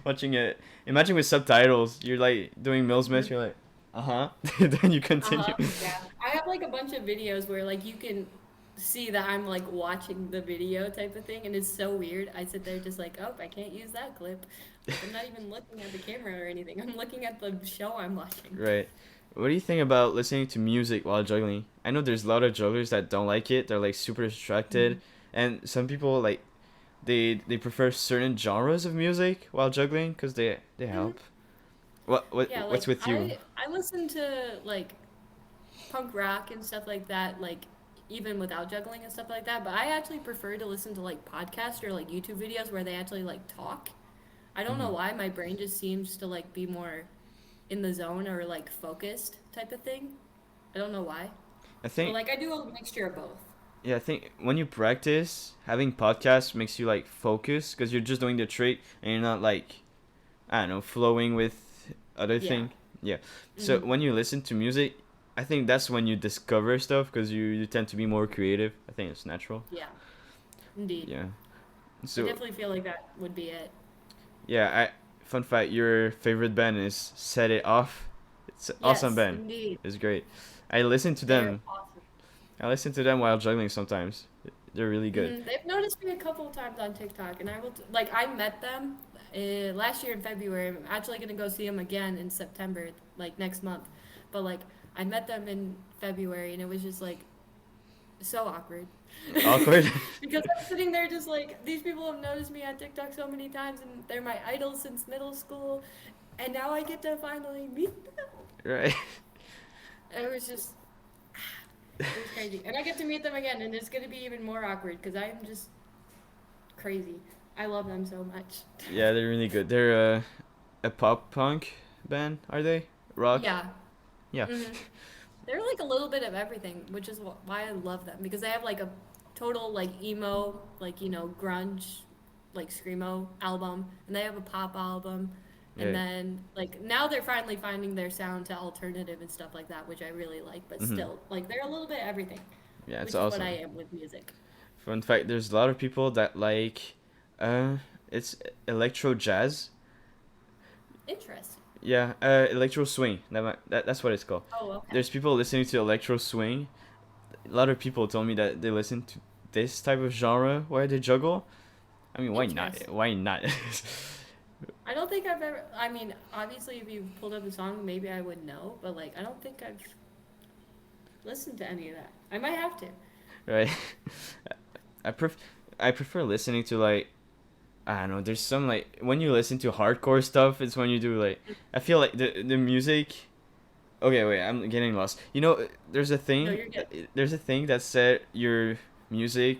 Speaker 1: watching it, imagine with subtitles. You're like doing Mill Smith.
Speaker 2: Mhm.
Speaker 1: You're like. Uh-huh. Then you continue.
Speaker 2: Uh-huh. Yeah. I have like a bunch of videos where like you can see that I'm like watching the video type of thing, and it's so weird. I sit there just like, oh, I can't use that clip. Like I'm not even looking at the camera or anything. I'm looking at the show I'm watching.
Speaker 1: Right. What do you think about listening to music while juggling? I know there's a lot of jugglers that don't like it. They're like super distracted,
Speaker 2: Mhm.
Speaker 1: and some people like they prefer certain genres of music while juggling because they
Speaker 2: Mhm.
Speaker 1: help. What
Speaker 2: Yeah,
Speaker 1: what's
Speaker 2: like
Speaker 1: with you?
Speaker 2: I listen to like punk rock and stuff like that, like even without juggling and stuff like that. But I actually prefer to listen to like podcasts or like YouTube videos where they actually like talk. I don't
Speaker 1: Hmm.
Speaker 2: know why my brain just seems to like be more in the zone or like focused type of thing. I don't know why.
Speaker 1: I
Speaker 2: But
Speaker 1: think
Speaker 2: like I do a mixture of both.
Speaker 1: yeah, I think when you practice, having podcasts makes you like focus because you're just doing the trick and you're not like I don't know flowing with other
Speaker 2: Yeah.
Speaker 1: thing. Yeah. So
Speaker 2: Hmm.
Speaker 1: when you listen to music, I think that's when you discover stuff because you tend to be more creative. I think it's natural.
Speaker 2: Yeah. Indeed.
Speaker 1: Yeah.
Speaker 2: I
Speaker 1: So
Speaker 2: definitely feel like that would be it.
Speaker 1: yeah, fun fact, your favorite band is Set It Off. It's an awesome
Speaker 2: Yes,
Speaker 1: band.
Speaker 2: indeed.
Speaker 1: It's great. I listen to
Speaker 2: They're
Speaker 1: them.
Speaker 2: awesome.
Speaker 1: I listen to them while juggling sometimes. They're really good.
Speaker 2: They've noticed me a couple of times on TikTok, and I will like I met them last year in February. I'm actually gonna go see them again in September, like next month. But like I met them in February, and it was just like so awkward
Speaker 1: Awkward.
Speaker 2: because I'm sitting there just like these people have noticed me on TikTok so many times, and they're my idols since middle school, and now I get to finally meet them.
Speaker 1: Right.
Speaker 2: It was just it was crazy, and I get to meet them again, and it's gonna be even more awkward because I'm just crazy. I love them so much.
Speaker 1: Yeah, they're really good. They're a pop punk band, are they? Rock?
Speaker 2: Yeah.
Speaker 1: Yeah.
Speaker 2: Hmm. They're like a little bit of everything, which is why I love them because they have like a total like emo, like grunge, like screamo album, and they have a pop album, and
Speaker 1: Yeah.
Speaker 2: then like now they're finally finding their sound to alternative and stuff like that, which I really like. But
Speaker 1: Mhm.
Speaker 2: still, like they're a little bit everything,
Speaker 1: Yeah, it's
Speaker 2: which is what I
Speaker 1: awesome.
Speaker 2: am with music.
Speaker 1: Fun fact, there's a lot of people that like it's electro jazz.
Speaker 2: Interesting.
Speaker 1: Yeah, electro swing. That's what it's called.
Speaker 2: Oh, okay.
Speaker 1: There's people listening to electro swing. A lot of people told me that they listen to this type of genre where they juggle. I mean, why not?
Speaker 2: Interesting.
Speaker 1: Why not?
Speaker 2: I don't think I've ever. I mean, obviously, if you pulled up the song, maybe I would know, but like, I don't think I've listened to any of that. I might have to.
Speaker 1: Right. I pref I prefer listening to like I don't know. There's some like when you listen to hardcore stuff, it's when you do like I feel like the music. Okay, wait, I'm getting lost. You know,
Speaker 2: No, you're good.
Speaker 1: there's a thing that said your music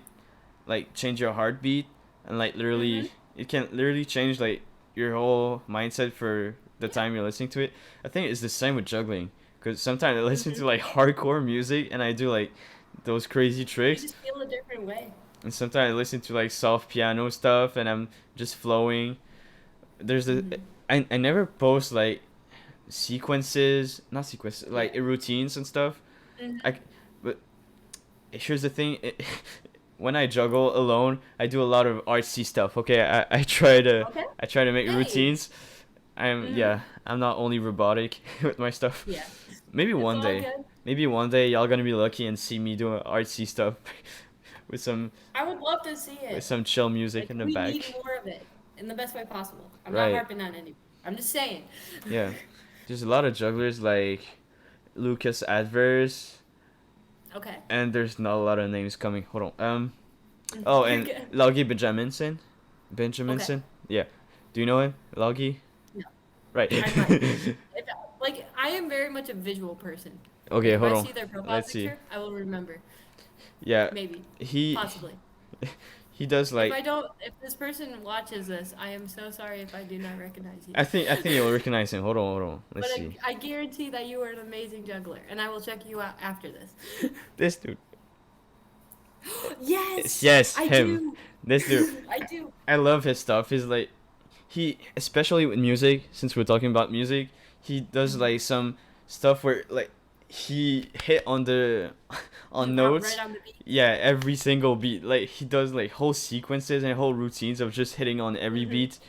Speaker 1: like change your heartbeat and like
Speaker 2: Mm-hmm.
Speaker 1: literally it can literally change like your whole mindset for the
Speaker 2: Yeah.
Speaker 1: time you're listening to it. I think it's the same with juggling because sometimes I listen
Speaker 2: Mm-hmm.
Speaker 1: to like hardcore music and I do like those crazy
Speaker 2: You
Speaker 1: tricks,
Speaker 2: just feel a different way.
Speaker 1: and sometimes I listen to like soft piano stuff and I'm just flowing. There's a
Speaker 2: Mm-hmm.
Speaker 1: I never post like sequences, not sequences,
Speaker 2: Yeah.
Speaker 1: like routines and stuff.
Speaker 2: Mm-hmm.
Speaker 1: I but here's the thing. When I juggle alone, I do a lot of artsy stuff. Okay,
Speaker 2: Okay.
Speaker 1: I try to make
Speaker 2: Hey.
Speaker 1: routines. I'm
Speaker 2: Mm-hmm.
Speaker 1: yeah, I'm not only robotic with my stuff.
Speaker 2: Yeah.
Speaker 1: Maybe
Speaker 2: It's
Speaker 1: one
Speaker 2: all
Speaker 1: day,
Speaker 2: good.
Speaker 1: maybe one day y'all gonna be lucky and see me doing artsy stuff with some
Speaker 2: I would love to see
Speaker 1: with
Speaker 2: it.
Speaker 1: some chill music
Speaker 2: Like,
Speaker 1: in the
Speaker 2: we need
Speaker 1: back.
Speaker 2: more of it in the best way possible. I'm not
Speaker 1: Right.
Speaker 2: harping on anyone. I'm just saying.
Speaker 1: Yeah. There's a lot of jugglers like Lucas Adverse,
Speaker 2: Okay.
Speaker 1: and there's not a lot of names coming. Hold on. Oh,
Speaker 2: You're
Speaker 1: and
Speaker 2: good.
Speaker 1: Logie Benjaminson.
Speaker 2: Okay.
Speaker 1: Benjaminson. Yeah. Do you know him? Logie?
Speaker 2: No,
Speaker 1: Right.
Speaker 2: I might. If, like, I am very much a visual person. Like,
Speaker 1: Okay,
Speaker 2: if
Speaker 1: hold
Speaker 2: I
Speaker 1: on.
Speaker 2: see their profile
Speaker 1: Let's see.
Speaker 2: picture, I will remember.
Speaker 1: Yeah,
Speaker 2: Maybe.
Speaker 1: he
Speaker 2: Possibly.
Speaker 1: he does
Speaker 2: If
Speaker 1: like
Speaker 2: I don't, if this person watches this, I am so sorry if I do not recognize you.
Speaker 1: I think you'll recognize him. Hold on.
Speaker 2: But
Speaker 1: Let's see.
Speaker 2: I guarantee that you are an amazing juggler, and I will check you out after this.
Speaker 1: This dude.
Speaker 2: Yes,
Speaker 1: Yes,
Speaker 2: I
Speaker 1: him.
Speaker 2: do.
Speaker 1: This dude.
Speaker 2: I do.
Speaker 1: I love his stuff. He's like he especially with music, since we're talking about music, he does
Speaker 2: Mhm.
Speaker 1: like some stuff where like he hit on the on
Speaker 2: Right
Speaker 1: notes.
Speaker 2: on the beat.
Speaker 1: Yeah, every single beat. Like he does like whole sequences and whole routines of just hitting on every
Speaker 2: Hmm.
Speaker 1: beat.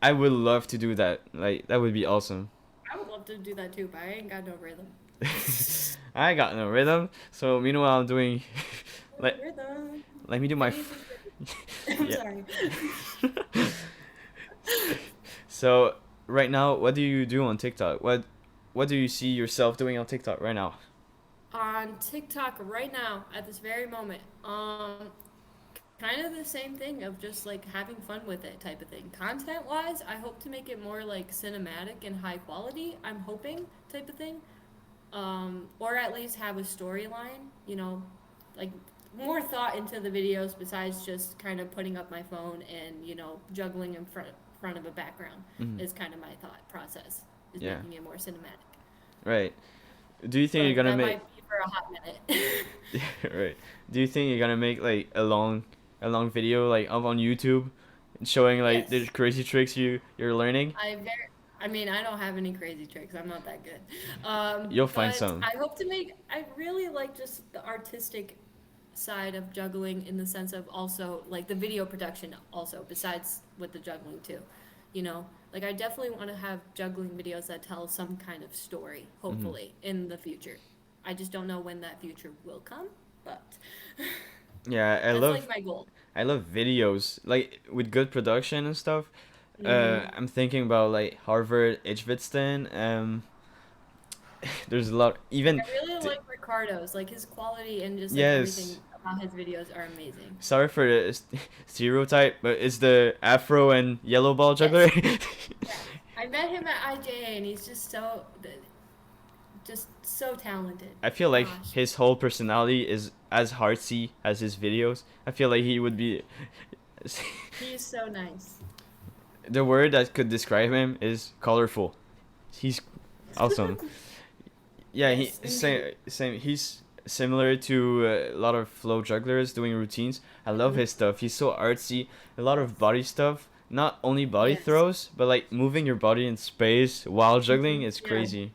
Speaker 1: I would love to do that. Like that would be awesome.
Speaker 2: I would love love to do that too, but I ain't got no rhythm.
Speaker 1: I got no rhythm. So meanwhile, I'm doing. let
Speaker 2: Rhythm.
Speaker 1: Let me do
Speaker 2: I
Speaker 1: my.
Speaker 2: need some rhythm. I'm
Speaker 1: Yeah.
Speaker 2: sorry.
Speaker 1: So right now, what do you do on TikTok? What do you see yourself doing on TikTok right now?
Speaker 2: On TikTok right now, at this very moment, kind of the same thing of just like having fun with it type of thing. Content wise, I hope to make it more like cinematic and high quality. I'm hoping type of thing. Or at least have a storyline, like more thought into the videos besides just kind of putting up my phone and, juggling in front of a background
Speaker 1: Hmm.
Speaker 2: is kind of my thought process, is
Speaker 1: Yeah.
Speaker 2: making it more cinematic.
Speaker 1: Right. Do you think you're
Speaker 2: But
Speaker 1: gonna
Speaker 2: that
Speaker 1: make?
Speaker 2: might be for a hot minute.
Speaker 1: Right. Do you think you're gonna make like a long video like up on YouTube, showing like the
Speaker 2: Yes.
Speaker 1: crazy tricks you're learning?
Speaker 2: I mean, I don't have any crazy tricks. I'm not that good.
Speaker 1: You'll find
Speaker 2: But
Speaker 1: some.
Speaker 2: I hope to make, I really like just the artistic side of juggling in the sense of also like the video production also besides with the juggling too. Like I definitely want to have juggling videos that tell some kind of story,
Speaker 1: Hmm.
Speaker 2: hopefully, in the future. I just don't know when that future will come, but
Speaker 1: Yeah,
Speaker 2: that's like my goal.
Speaker 1: I love videos like with good production and stuff.
Speaker 2: Mm-hmm.
Speaker 1: I'm thinking about like Harvard Edgeviston. There's a lot.
Speaker 2: Like
Speaker 1: Even
Speaker 2: I really
Speaker 1: t-
Speaker 2: like Ricardo's, like his quality and just like
Speaker 1: yes.
Speaker 2: everything about his videos are amazing.
Speaker 1: Sorry for the stereotype, but it's the Afro and yellow ball juggler.
Speaker 2: Yes, yes. I met him at IJA and he's just so talented.
Speaker 1: I feel like
Speaker 2: Gosh,
Speaker 1: his whole personality is as heartsy as his videos. I feel like he would be.
Speaker 2: he's so nice.
Speaker 1: The word that could describe him is colorful. He's awesome. Yeah, he
Speaker 2: Yes, indeed.
Speaker 1: same. He's similar to a lot of flow jugglers doing routines. I love
Speaker 2: Mhm.
Speaker 1: his stuff. He's so artsy. A lot of body stuff. Not only body
Speaker 2: Yes.
Speaker 1: throws, but like moving your body in space while juggling
Speaker 2: Hmm.
Speaker 1: is
Speaker 2: Yeah.
Speaker 1: crazy.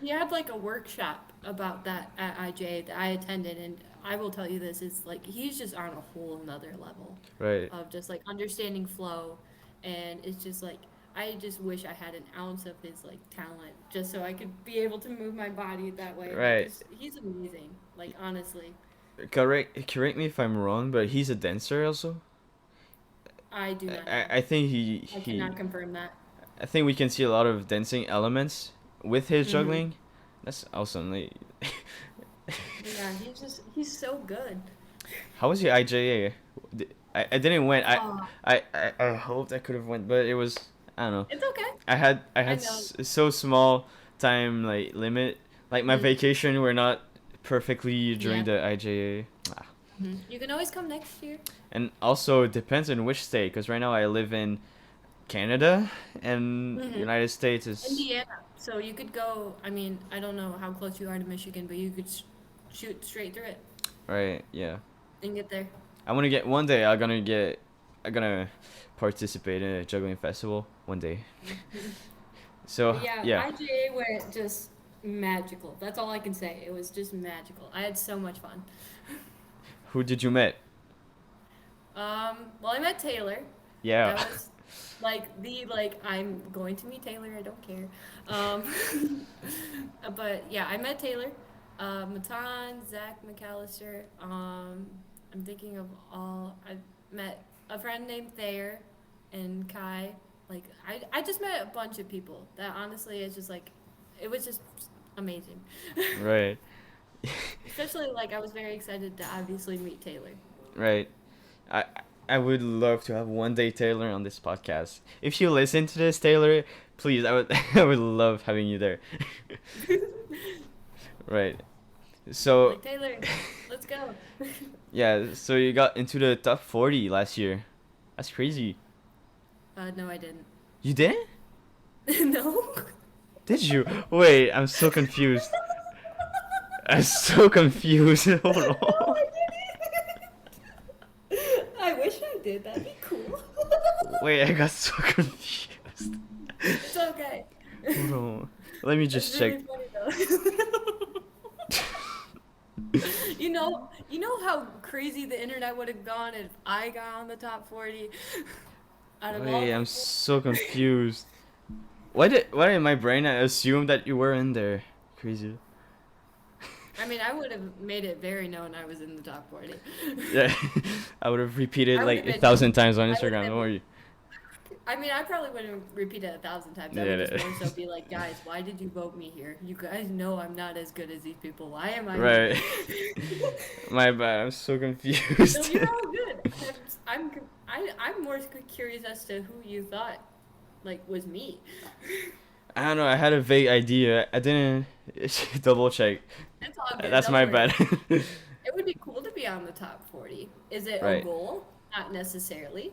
Speaker 2: He had like a workshop about that at IJ that I attended, and I will tell you this, is like he's just on a whole nother level
Speaker 1: Right.
Speaker 2: of just like understanding flow, and it's just like I just wish I had an ounce of his like talent just so I could be able to move my body that way
Speaker 1: Right.
Speaker 2: because he's amazing, like honestly.
Speaker 1: Correct me if I'm wrong, but he's a dancer also.
Speaker 2: I do not know.
Speaker 1: I think
Speaker 2: I cannot confirm that.
Speaker 1: I think we can see a lot of dancing elements with his
Speaker 2: Hmm.
Speaker 1: juggling. That's awesome. Like,
Speaker 2: But yeah, he's so good.
Speaker 1: how was your IJA? I didn't went.
Speaker 2: Oh,
Speaker 1: I hoped I could have went, but it was, I don't know.
Speaker 2: it's okay.
Speaker 1: I
Speaker 2: I
Speaker 1: had
Speaker 2: know.
Speaker 1: so small time like limit. Like my
Speaker 2: Mm,
Speaker 1: vacation were not perfectly during
Speaker 2: yeah.
Speaker 1: the IJA. Ah.
Speaker 2: Hmm. You can always come next year.
Speaker 1: And also it depends on which state, because right now I live in Canada, and
Speaker 2: Hmm.
Speaker 1: United States is
Speaker 2: Indiana. So you could go. I mean, I don't know how close you are to Michigan, but you could shoot straight through it
Speaker 1: right. Yeah.
Speaker 2: and get there.
Speaker 1: I want to get one day. I'm gonna participate in a juggling festival one day.
Speaker 2: Mhm.
Speaker 1: So
Speaker 2: But yeah,
Speaker 1: yeah,
Speaker 2: IGA went just magical. That's all I can say. It was just magical. I had so much fun.
Speaker 1: who did you met?
Speaker 2: Well, I met Taylor.
Speaker 1: Yeah.
Speaker 2: That was like I'm going to meet Taylor. I don't care. Um, but yeah, I met Taylor, Matan, Zach McAllister. I'm thinking of all. I met a friend named Thayer and Kai. Like I just met a bunch of people that honestly is just like it was just amazing.
Speaker 1: Right.
Speaker 2: Especially like I was very excited to obviously meet Taylor.
Speaker 1: Right. I I would love to have one day Taylor on this podcast. If you listen to this, Taylor, please, I would I would love having you there. Right. So
Speaker 2: Like Taylor, let's go.
Speaker 1: yeah, so you got into the top 40 last year. That's crazy.
Speaker 2: No, I didn't.
Speaker 1: You did?
Speaker 2: No.
Speaker 1: Did you? Wait, I'm so confused. I'm so confused. Hold
Speaker 2: No,
Speaker 1: on.
Speaker 2: I didn't. I wish I did. That'd be cool.
Speaker 1: Wait, I got so confused.
Speaker 2: It's okay.
Speaker 1: Hold on. Let me
Speaker 2: It's
Speaker 1: just check.
Speaker 2: really funny though. You know how crazy the internet would have gone if I got on the top 40 out of all
Speaker 1: Wait, I'm
Speaker 2: people.
Speaker 1: so confused. why did my brain assume that you were in there? Crazy.
Speaker 2: I mean, I would have made it very known I was in the top 40.
Speaker 1: Yeah, I would have repeated
Speaker 2: I would
Speaker 1: like
Speaker 2: have
Speaker 1: a
Speaker 2: been,
Speaker 1: thousand times on
Speaker 2: I would
Speaker 1: Instagram.
Speaker 2: have
Speaker 1: Don't
Speaker 2: been,
Speaker 1: worry.
Speaker 2: I mean, I probably wouldn't repeat it 1,000 times. I would just
Speaker 1: Yeah.
Speaker 2: more so be like, guys, why did you vote me here? You guys know I'm not as good as these people. Why am I here?
Speaker 1: Right. My bad. I'm so
Speaker 2: No,
Speaker 1: confused.
Speaker 2: you're all good. I'm more curious as to who you thought like was me.
Speaker 1: I don't know. I had a vague idea. I didn't double check.
Speaker 2: It's all good.
Speaker 1: That's
Speaker 2: Don't
Speaker 1: my
Speaker 2: worry.
Speaker 1: bad.
Speaker 2: It would be cool to be on the top 40. Is it a
Speaker 1: Right.
Speaker 2: goal? Not necessarily.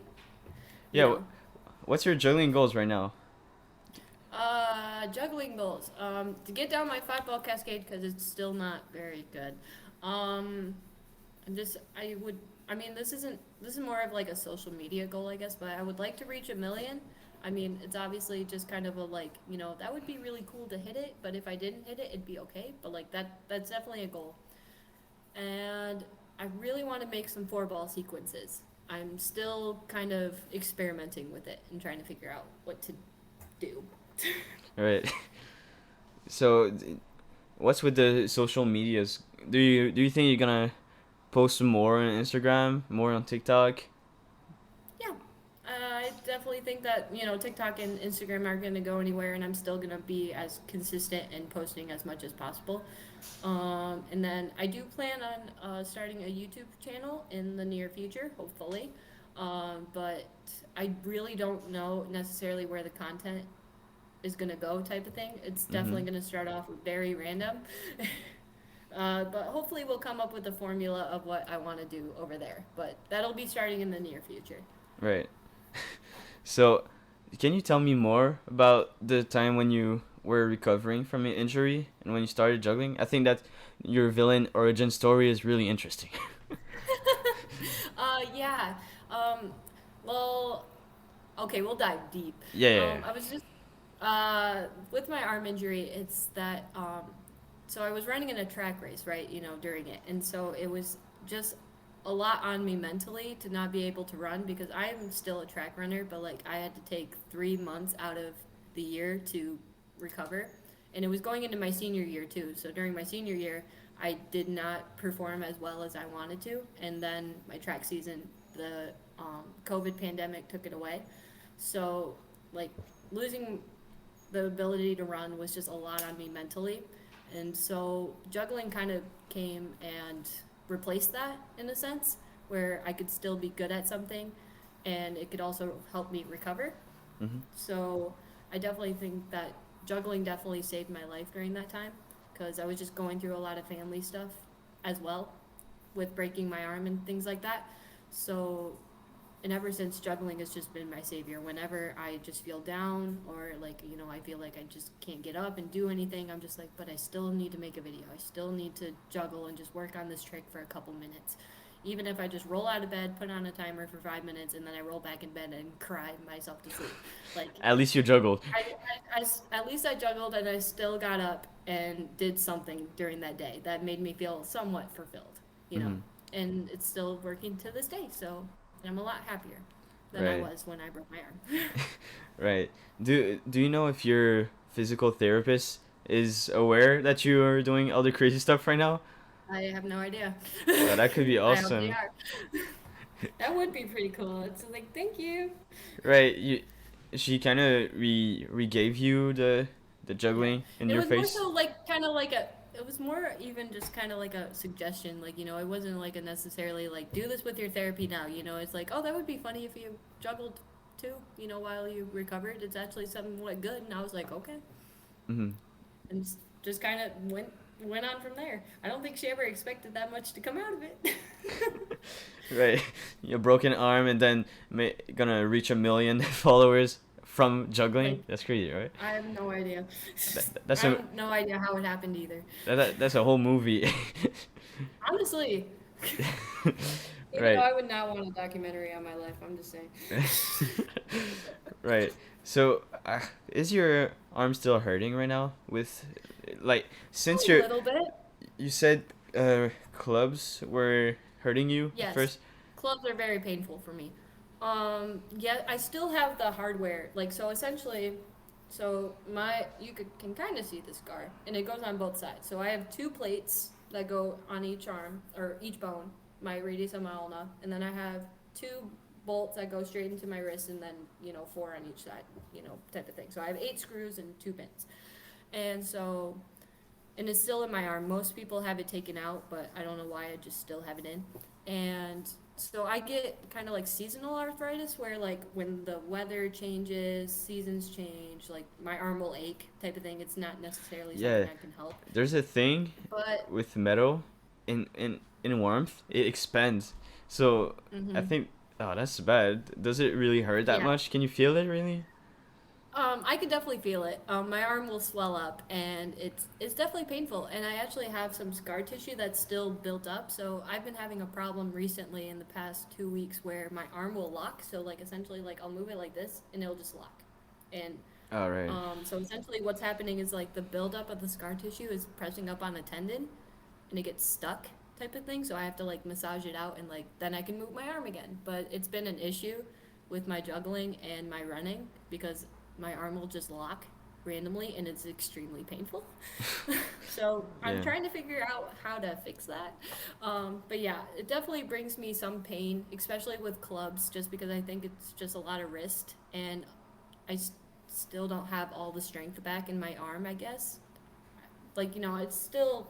Speaker 2: You
Speaker 1: Yeah.
Speaker 2: know,
Speaker 1: What's your juggling goals right now?
Speaker 2: juggling goals. To get down my 5 ball cascade because it's still not very good. Um, I would, I mean, this is more of like a social media goal, I guess, but I would like to reach 1 million. I mean, it's obviously just kind of a like, that would be really cool to hit it, but if I didn't hit it, it'd be okay. But like that's definitely a goal. And I really want to make some 4 ball sequences. I'm still kind of experimenting with it and trying to figure out what to do.
Speaker 1: Right. So, what's with the social medias? Do you think you're gonna post more on Instagram, more on TikTok?
Speaker 2: Yeah, I definitely think that TikTok and Instagram aren't going to go anywhere, and I'm still going to be as consistent and posting as much as possible. And then I do plan on starting a YouTube channel in the near future, hopefully. But I really don't know necessarily where the content is going to go, type of thing. It's
Speaker 1: Mm-hmm.
Speaker 2: definitely going to start off very random. But hopefully we'll come up with a formula of what I want to do over there. But that'll be starting in the near future.
Speaker 1: Right. So, can you tell me more about the time when you were recovering from an injury and when you started juggling? I think that your villain origin story is really interesting.
Speaker 2: Yeah. Um, well, okay, we'll dive deep.
Speaker 1: Yeah, yeah, yeah.
Speaker 2: I was just with my arm injury. It's that so I was running in a track race, right? During it, and so it was just a lot on me mentally to not be able to run because I am still a track runner, but like I had to take 3 months out of the year to recover, and it was going into my senior year too. So during my senior year, I did not perform as well as I wanted to, and then my track season, the COVID pandemic took it away. So like losing the ability to run was just a lot on me mentally. And so juggling kind of came and replaced that in a sense, where I could still be good at something and it could also help me recover.
Speaker 1: Mm-hmm.
Speaker 2: So I definitely think that juggling definitely saved my life during that time because I was just going through a lot of family stuff as well with breaking my arm and things like that. So and ever since juggling has just been my savior. Whenever I just feel down or like I feel like I just can't get up and do anything, I'm just like, but I still need to make a video. I still need to juggle and just work on this trick for a couple minutes. Even if I just roll out of bed, put on a timer for 5 minutes, and then I roll back in bed and cry myself to sleep. Like
Speaker 1: At least you juggled.
Speaker 2: at least I juggled and I still got up and did something during that day that made me feel somewhat fulfilled, you know.
Speaker 1: Mm-hmm.
Speaker 2: And it's still working to this day, so I'm a lot happier than I
Speaker 1: Right.
Speaker 2: was when I broke my arm.
Speaker 1: Right. Do you know if your physical therapist is aware that you are doing all the crazy stuff right now?
Speaker 2: I have no idea.
Speaker 1: That could be
Speaker 2: I hope they
Speaker 1: awesome.
Speaker 2: are. That would be pretty cool. It's like, thank you.
Speaker 1: Right. She kind of re gave you the
Speaker 2: Yeah.
Speaker 1: juggling in
Speaker 2: It
Speaker 1: your
Speaker 2: was more
Speaker 1: face.
Speaker 2: so like kind of like it was more even just kind of like a suggestion. Like, it wasn't like a necessarily like, do this with your therapy now. It's like, oh, that would be funny if you juggled too, while you recovered. It's actually somewhat good. And I was like, okay.
Speaker 1: Mm-hmm.
Speaker 2: And just kind of went on from there. I don't think she ever expected that much to come out of it.
Speaker 1: Right. Your broken arm and then gonna reach 1 million followers from juggling.
Speaker 2: Like,
Speaker 1: That's crazy, right?
Speaker 2: I have no idea.
Speaker 1: That's
Speaker 2: I
Speaker 1: a
Speaker 2: have no idea how it happened either.
Speaker 1: that's a whole movie.
Speaker 2: Honestly, even though
Speaker 1: Right.
Speaker 2: I would not want a documentary on my life, I'm just saying.
Speaker 1: Right. So, is your arm still hurting right now? With, like,
Speaker 2: A
Speaker 1: since
Speaker 2: little bit.
Speaker 1: you said clubs were hurting you at
Speaker 2: Yes.
Speaker 1: first.
Speaker 2: Clubs are very painful for me. Yeah, I still have the hardware. Like, so essentially, So can kind of see the scar, and it goes on both sides. So I have two plates that go on each arm or each bone, my radius and my ulna, and then I have two bolts that go straight into my wrist, and then four on each side, type of thing. So I have 8 screws and 2 pins, and it's still in my arm. Most people have it taken out, but I don't know why I just still have it in. And so I get kind of like seasonal arthritis where like when the weather changes, seasons change, like my arm will ache type of thing. It's not necessarily something
Speaker 1: Yeah,
Speaker 2: I can help.
Speaker 1: there's a thing
Speaker 2: But
Speaker 1: with metal in warmth, it expands. So I
Speaker 2: hmm
Speaker 1: think, oh, that's bad. Does it really hurt that
Speaker 2: yeah.
Speaker 1: much? Can you feel it really?
Speaker 2: I can definitely feel it. My arm will swell up, and it's definitely painful. And I actually have some scar tissue that's still built up. So I've been having a problem recently in the past 2 weeks where my arm will lock. So like essentially, like I'll move it like this, and it'll just lock. And
Speaker 1: All right.
Speaker 2: so essentially, what's happening is like the buildup of the scar tissue is pressing up on the tendon, and it gets stuck type of thing. So I have to like massage it out, and like then I can move my arm again. But it's been an issue with my juggling and my running because my arm will just lock randomly, and it's extremely painful. So I'm
Speaker 1: Yeah.
Speaker 2: trying to figure out how to fix that. But yeah, it definitely brings me some pain, especially with clubs, just because I think it's just a lot of wrist, and I still don't have all the strength back in my arm, I guess. Like, it's still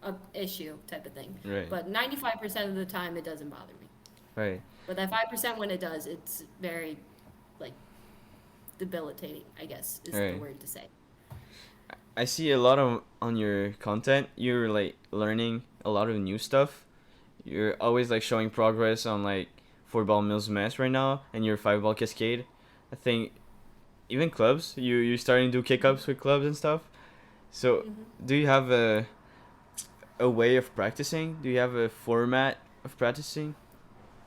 Speaker 2: a issue type of thing.
Speaker 1: Right.
Speaker 2: But 95% of the time, it doesn't bother me.
Speaker 1: Right.
Speaker 2: But that 5% when it does, it's very, like, debilitating, I guess, is the
Speaker 1: Right.
Speaker 2: word to say.
Speaker 1: I see a lot of on your content. You're like learning a lot of new stuff. You're always like showing progress on like 4 ball Mills Mass right now and your 5 ball Cascade. I think even clubs. You're starting to do kick ups with clubs and stuff. So
Speaker 2: Mm-hmm.
Speaker 1: do you have a way of practicing? Do you have a format of practicing?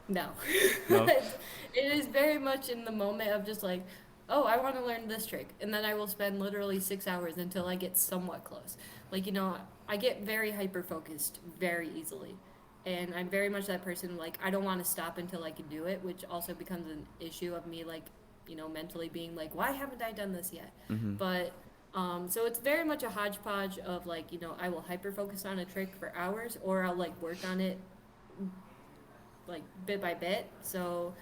Speaker 2: No.
Speaker 1: No.
Speaker 2: It is very much in the moment of just like, oh, I want to learn this trick. And then I will spend literally 6 hours until I get somewhat close. Like, I get very hyper focused very easily. And I'm very much that person, like, I don't want to stop until I can do it, which also becomes an issue of me, like, mentally being like, why haven't I done this yet?
Speaker 1: Mhm.
Speaker 2: But, so it's very much a hodgepodge of, like, I will hyper focus on a trick for hours, or I'll, like, work on it like bit by bit. So,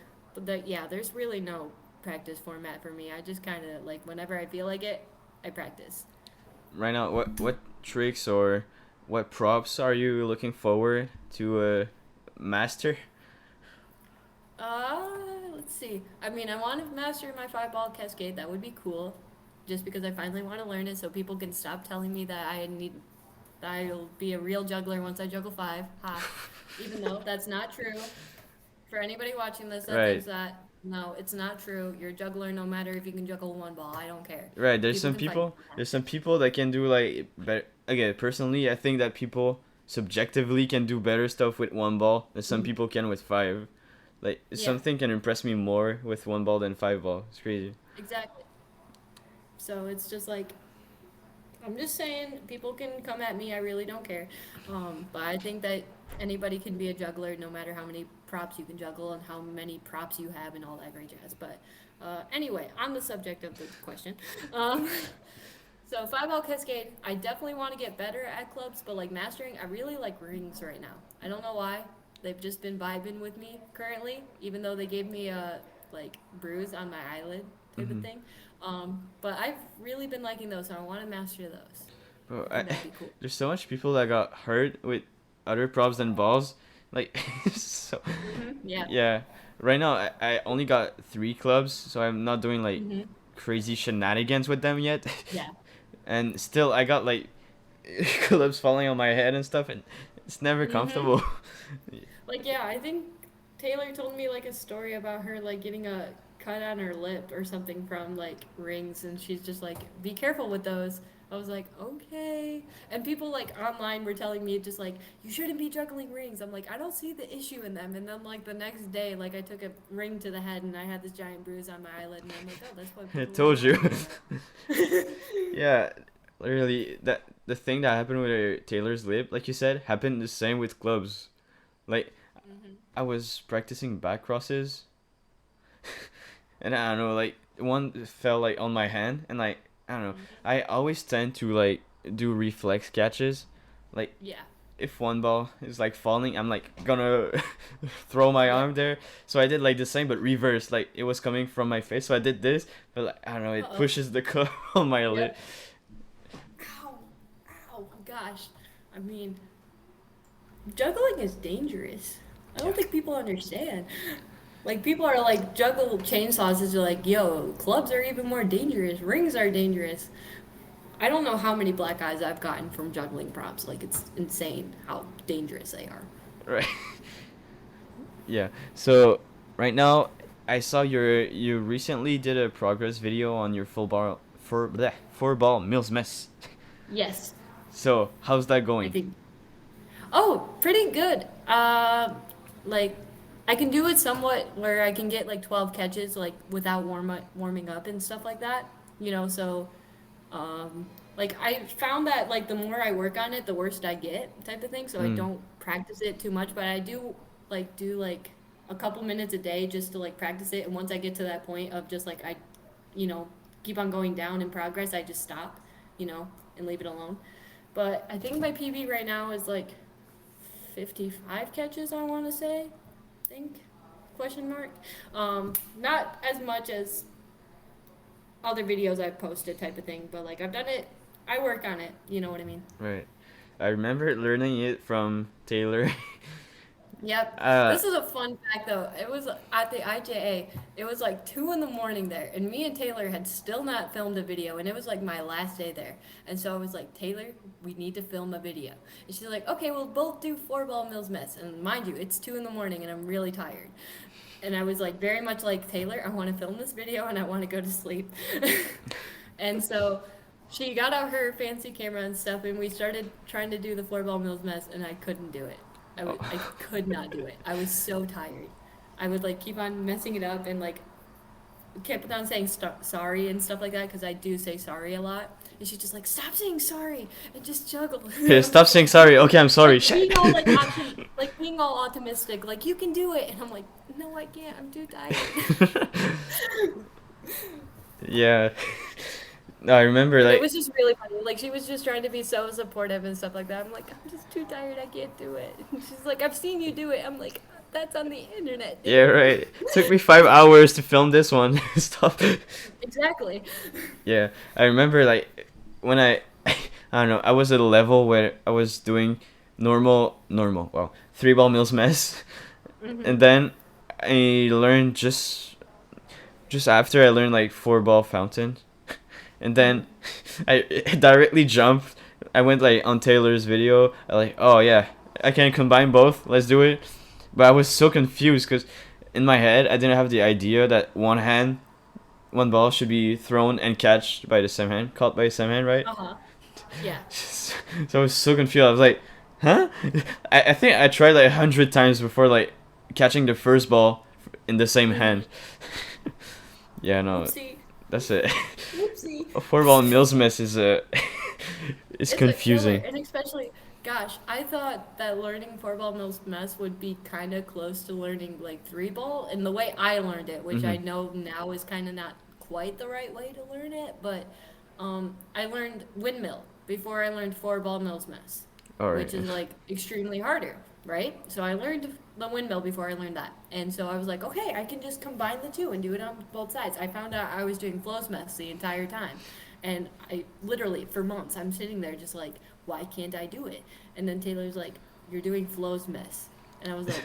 Speaker 2: yeah, there's really no practice format for me. I just kind of like whenever I feel like it, I practice.
Speaker 1: Right now, what tricks or what props are you looking forward to master?
Speaker 2: Uh, let's see. I mean, I want to master my 5 ball cascade. That would be cool. Just because I finally want to learn it so people can stop telling me that I'll be a real juggler once I juggle 5. Ha. Even though that's not true. For anybody watching this that
Speaker 1: Right.
Speaker 2: thinks that, no, it's not true. You're a juggler no matter if you can juggle 1 ball. I don't care.
Speaker 1: Right, there's
Speaker 2: People
Speaker 1: some
Speaker 2: can fight me
Speaker 1: people.
Speaker 2: on that.
Speaker 1: There's some people that can do like better. Again, personally, I think that people subjectively can do better stuff with 1 ball than some
Speaker 2: Mhm.
Speaker 1: people can with 5. Like
Speaker 2: Yeah,
Speaker 1: something can impress me more with 1 ball than 5 ball. It's crazy.
Speaker 2: exactly. So it's just like I'm just saying, people can come at me. I really don't care. But I think that anybody can be a juggler, no matter how many props you can juggle and how many props you have and all that great jazz. But anyway, on the subject of the question, um, so 5 ball cascade, I definitely want to get better at clubs, but like mastering, I really like rings right now. I don't know why. They've just been vibing with me currently, even though they gave me a like bruise on my eyelid type of
Speaker 1: Mhm.
Speaker 2: thing. But I've really been liking those, so I want to master those.
Speaker 1: Bro,
Speaker 2: I think that'd be cool.
Speaker 1: there's so much people that got hurt with other props than balls. Like so.
Speaker 2: Yeah.
Speaker 1: Yeah. Right now, I only got 3 clubs, so I'm not doing like
Speaker 2: hmm
Speaker 1: crazy shenanigans with them yet.
Speaker 2: Yeah.
Speaker 1: And still, I got like clubs falling on my head and stuff, and it's never
Speaker 2: hmm
Speaker 1: comfortable.
Speaker 2: Like, yeah, I think Taylor told me like a story about her like getting a cut on her lip or something from like rings, and she's just like, be careful with those. I was like, okay. And people like online were telling me just like, you shouldn't be juggling rings. I'm like, I don't see the issue in them. And then like the next day, like I took a ring to the head and I had this giant bruise on my eyelid, and I'm like, oh, that's why
Speaker 1: I
Speaker 2: people were
Speaker 1: told you.
Speaker 2: telling me that.
Speaker 1: Yeah, literally, that the thing that happened with Taylor's lip, like you said, happened the same with clubs. Like
Speaker 2: hmm
Speaker 1: I was practicing back crosses, and I don't know, like one fell like on my hand, and like I don't know.
Speaker 2: Mhm.
Speaker 1: I always tend to like do reflex catches, like
Speaker 2: Yeah.
Speaker 1: if one ball is like falling, I'm like gonna throw my
Speaker 2: Yep.
Speaker 1: arm there. So I did like the same but reverse. Like it was coming from my face, so I did this, but like, I don't know, it
Speaker 2: Uh-oh.
Speaker 1: pushes the cup on my lid.
Speaker 2: Yep. Ow. Ow. Gosh. I mean, juggling is dangerous. I
Speaker 1: Yeah.
Speaker 2: don't think people understand. Like people are like juggle chainsaws is like, yo, clubs are even more dangerous. Rings are dangerous. I don't know how many black eyes I've gotten from juggling props. Like it's insane how dangerous they are.
Speaker 1: Right. Yeah. So right now, I saw you recently did a progress video on your four ball Mills mess.
Speaker 2: Yes,
Speaker 1: So how's that
Speaker 2: I
Speaker 1: going?
Speaker 2: think. Oh, pretty good. Like I can do it somewhat where I can get like 12 catches like without warming up and stuff like that. So like I found that like the more I work on it, the worse I get type of thing. So I
Speaker 1: Mm.
Speaker 2: don't practice it too much, but I do like a couple minutes a day just to like practice it. And once I get to that point of just like you know, keep on going down in progress, I just stop, and leave it alone. But I think my PB right now is like 55 catches, I want to say. I think question mark. Not as much as other videos I've posted type of thing, but like I've done it. I work on it. You know what I mean?
Speaker 1: Right. I remember learning it from Taylor.
Speaker 2: Yep.
Speaker 1: uh,
Speaker 2: This is a fun fact though. It was at the IJA. It was like 2 in the morning there, and me and Taylor had still not filmed a video, and it was like my last day there. And so I was like, Taylor, we need to film a video. And she's like, okay, we'll both do 4 ball Mills mess. And mind you, it's 2 in the morning, and I'm really tired. And I was like, very much like Taylor, I want to film this video, and I want to go to sleep. And so she got out her fancy camera and stuff, and we started trying to do the 4 ball Mills mess, and I couldn't do it.
Speaker 1: oh.
Speaker 2: I could not do it. I was so tired. I would like keep on messing it up and like kept on saying sorry and stuff like that because I do say sorry a lot. And she's just like, stop saying sorry and just juggle. And
Speaker 1: Okay,
Speaker 2: I'm
Speaker 1: stop
Speaker 2: just
Speaker 1: saying
Speaker 2: like,
Speaker 1: sorry. Okay, I'm sorry.
Speaker 2: like being all like like being all optimistic, like you can do it. And I'm like, no, I can't. I'm too tired.
Speaker 1: Yeah. No, I remember
Speaker 2: But it
Speaker 1: like
Speaker 2: was just really funny. Like she was just trying to be so supportive and stuff like that. I'm like, I'm just too tired. I can't do it. And she's like, I've seen you do it. I'm like, that's on the internet,
Speaker 1: yeah,
Speaker 2: dude.
Speaker 1: right. It took me 5 hours to film this one. Stop.
Speaker 2: Exactly.
Speaker 1: Yeah, I remember like when I don't know, I was at a level where I was doing well, 3 ball Mills mess,
Speaker 2: Hmm.
Speaker 1: and then I learned just after I learned like 4 ball fountain, and
Speaker 2: Hmm.
Speaker 1: then I directly jumped. I went like on Taylor's video. I like, oh yeah, I can combine both. Let's do it. But I was so confused because in my head I didn't have the idea that one ball should be thrown and catched by the same hand, caught by the same hand, right?
Speaker 2: Uh-huh. Yeah.
Speaker 1: So I was so confused. I was like, huh? I think I tried like 100 times before like catching the first ball in the same
Speaker 2: Hmm.
Speaker 1: hand. Yeah, no,
Speaker 2: Oopsie.
Speaker 1: that's it.
Speaker 2: Oopsie.
Speaker 1: A 4 ball Mills miss is is
Speaker 2: It's a killer,
Speaker 1: confusing.
Speaker 2: and especially, gosh, I thought that learning 4 ball Mills mess would be kind of close to learning like 3 ball, and the way I learned it, which
Speaker 1: Hmm.
Speaker 2: I know now is kind of not quite the right way to learn it, but I learned windmill before I learned 4 ball Mills mess,
Speaker 1: All right.
Speaker 2: which is like extremely harder, right? So I learned the windmill before I learned that, and so I was like, okay, I can just combine the two and do it on both sides. I found out I was doing flows mess the entire time. And I literally, for months, I'm sitting there just like, why can't I do it? And then Taylor's like, you're doing flows mess. And I was like,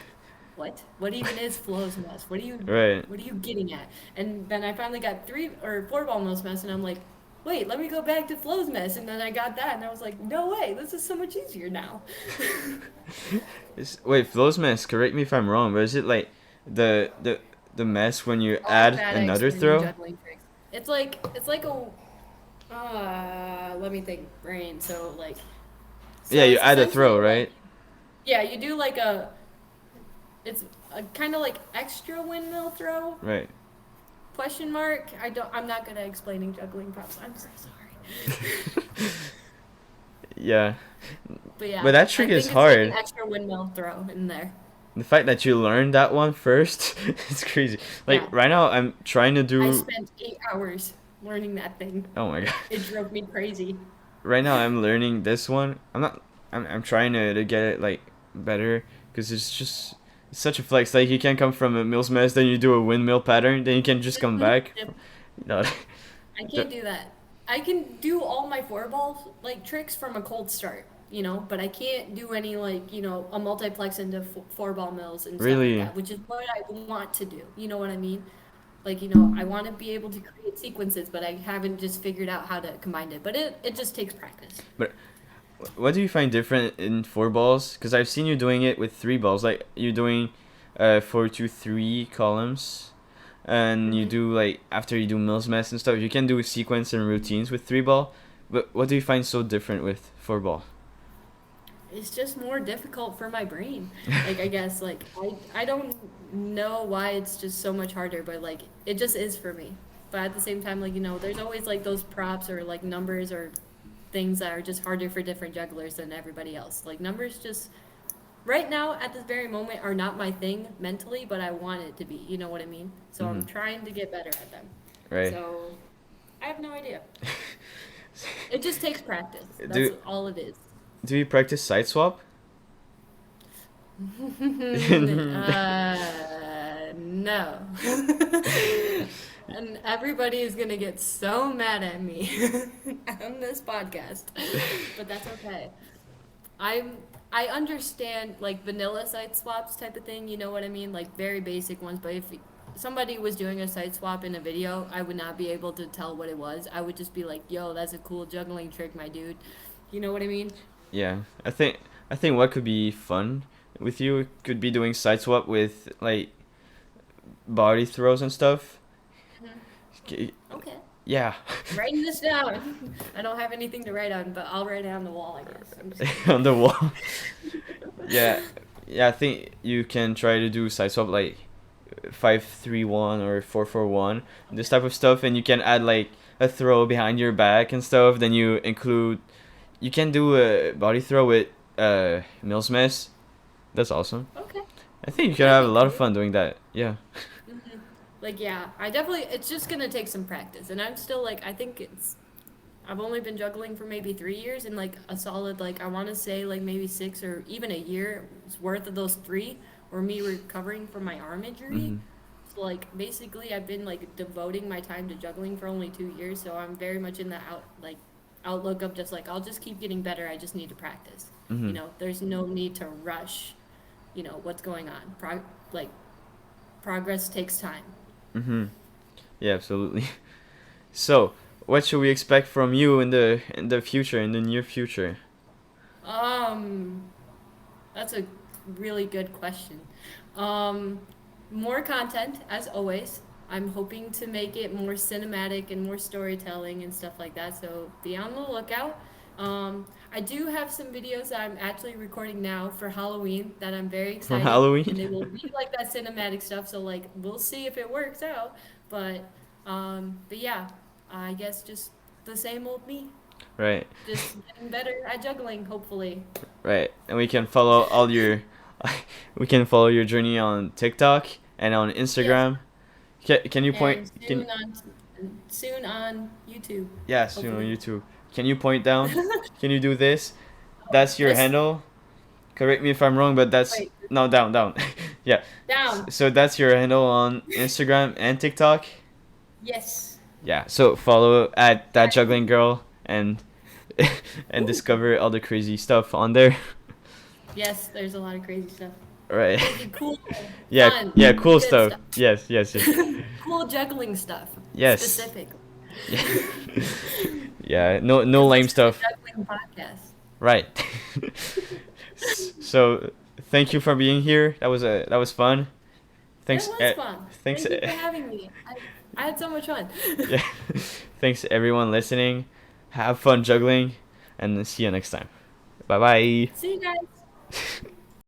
Speaker 2: what? What even is flows mess?
Speaker 1: Right.
Speaker 2: What are you getting at? And then I finally got 3 or 4 ball Mills mess, and I'm like, wait, let me go back to flows mess. And then I got that, and I was like, no way, this is so much easier now.
Speaker 1: Wait, flows mess. Correct me if I'm wrong, but is it like the the the mess when you
Speaker 2: Oh, I'm
Speaker 1: add
Speaker 2: bad at
Speaker 1: another
Speaker 2: explaining
Speaker 1: throw?
Speaker 2: juggling tricks. It's like a let me think brain.
Speaker 1: Yeah,
Speaker 2: So
Speaker 1: you
Speaker 2: it's
Speaker 1: add a
Speaker 2: essentially
Speaker 1: throw,
Speaker 2: like
Speaker 1: right?
Speaker 2: yeah, you do like it's a kind of like extra windmill throw
Speaker 1: Right.
Speaker 2: question mark. I'm not good at explaining juggling props. I'm so sorry.
Speaker 1: Yeah,
Speaker 2: But yeah,
Speaker 1: but that
Speaker 2: I
Speaker 1: trick is
Speaker 2: think it's like an
Speaker 1: hard.
Speaker 2: extra windmill throw in there.
Speaker 1: the fact that you learned that one first, it's crazy.
Speaker 2: Yeah.
Speaker 1: Like right now, I'm trying to
Speaker 2: I
Speaker 1: do.
Speaker 2: spent 8 hours learning that thing.
Speaker 1: Oh my god.
Speaker 2: It drove me crazy.
Speaker 1: Right now, I'm learning this one. I'm not. I'm trying to get it like better because it's such a flex. Like you can come from a mill's mess, then you do a windmill pattern, then you can just come back.
Speaker 2: Yep.
Speaker 1: No,
Speaker 2: I can't do that. I can do all my four ball like tricks from a cold start, but I can't do any like, a multiplex into four ball mills and stuff like
Speaker 1: really.
Speaker 2: that, which is what I want to do. You know what I mean? Like, I want to be able to create sequences, but I haven't just figured out how to combine it. But it just takes practice.
Speaker 1: But what do you find different in four balls? Because I've seen you doing it with three balls. Like you're doing 4 2 3 columns, and you
Speaker 2: Hmm.
Speaker 1: do like after you do Mills Mess and stuff, you can do sequence and routines with three ball. But what do you find so different with four ball?
Speaker 2: It's just more difficult for my brain. Like, I guess, like, I don't know why it's just so much harder, but, like, it just is for me. But at the same time, like, there's always, like, those props or, like, numbers or things that are just harder for different jugglers than everybody else. Like, numbers just, right now, at this very moment, are not my thing mentally, but I want it to be. You know what I mean? So
Speaker 1: Mm-hmm.
Speaker 2: I'm trying to get better at them.
Speaker 1: Right.
Speaker 2: So I have no idea. It just takes practice. That's
Speaker 1: do
Speaker 2: all it is.
Speaker 1: do you practice side swap?
Speaker 2: No. And everybody is gonna get so mad at me on this podcast, but that's okay. I understand like vanilla site swaps type of thing. You know what I mean? Like very basic ones. But if somebody was doing a site swap in a video, I would not be able to tell what it was. I would just be like, "Yo, that's a cool juggling trick, my dude." You know what I mean?
Speaker 1: Yeah, I think what could be fun with you could be doing side swap with like body throws and stuff. K-
Speaker 2: Okay.
Speaker 1: Yeah,
Speaker 2: Writing this down. I don't have anything to write on, but I'll write it on the wall, I guess. I'm just kidding.
Speaker 1: on the wall. Yeah, yeah. I think you can try to do side swap like 5 3 1 or 4 4 1, this type of stuff, and you can add like a throw behind your back and stuff. Then you include. You can do a body throw with Mills Mess. That's awesome.
Speaker 2: Okay.
Speaker 1: I think you can
Speaker 2: That'd
Speaker 1: have a
Speaker 2: be
Speaker 1: lot of
Speaker 2: cool.
Speaker 1: fun doing that. Yeah.
Speaker 2: Hmm. Like, yeah, I definitely, it's just gonna take some practice. And I'm still like, I think I've only been juggling for maybe 3 years and like a solid, like, I wanna say like maybe 6 or even a year's worth of those three were me recovering from my arm injury.
Speaker 1: Mm-hmm.
Speaker 2: So, like, basically, I've been like devoting my time to juggling for only 2 years. So I'm very much in the outlook of just like, I'll just keep getting better. I just need to practice.
Speaker 1: Mm-hmm.
Speaker 2: There's no need to rush, what's going on. Like, progress takes time.
Speaker 1: Mm-hmm. Yeah, absolutely. So, what should we expect from you in the future, in the near future?
Speaker 2: Um, that's a really good question. Um, More content, as always. I'm hoping to make it more cinematic and more storytelling and stuff like that, so be on the lookout. I do have some videos that I'm actually recording now for Halloween that I'm very
Speaker 1: For
Speaker 2: excited, and
Speaker 1: Halloween?
Speaker 2: they will be like that cinematic stuff, so like we'll see if it works out. But yeah, I guess just the same old me,
Speaker 1: Right,
Speaker 2: just getting better at juggling, hopefully.
Speaker 1: right. And we can follow all your, we can follow your journey on TikTok and on
Speaker 2: Yes,
Speaker 1: Instagram. Can you point?
Speaker 2: and
Speaker 1: Can
Speaker 2: soon on YouTube,
Speaker 1: Yeah, soon on
Speaker 2: hopefully.
Speaker 1: YouTube. Can you point down? Can you do this? That's your
Speaker 2: This
Speaker 1: handle. Correct me if I'm wrong, but that's
Speaker 2: wait
Speaker 1: no down down. Yeah.
Speaker 2: down.
Speaker 1: So that's your handle on Instagram and TikTok.
Speaker 2: Yes.
Speaker 1: Yeah. So follow at that
Speaker 2: Right.
Speaker 1: juggling girl and and
Speaker 2: Ooh.
Speaker 1: discover all the crazy stuff on there.
Speaker 2: Yes, there's a lot of crazy stuff.
Speaker 1: Right.
Speaker 2: Crazy, cool,
Speaker 1: Yeah.
Speaker 2: fun,
Speaker 1: Yeah. Cool
Speaker 2: good
Speaker 1: stuff.
Speaker 2: stuff.
Speaker 1: Yes. Yes. Yes.
Speaker 2: Cool juggling stuff,
Speaker 1: Yes.
Speaker 2: specific.
Speaker 1: Yeah. Yeah. No. No
Speaker 2: Because
Speaker 1: lame
Speaker 2: this is a
Speaker 1: stuff.
Speaker 2: juggling podcast.
Speaker 1: Right. So thank you for being here. That was fun.
Speaker 2: It
Speaker 1: Thanks.
Speaker 2: was fun.
Speaker 1: Thanks.
Speaker 2: Thank you for having me. I had so much fun.
Speaker 1: Yeah. Thanks everyone listening. Have fun juggling, and see you next time. Bye bye.
Speaker 2: See you guys.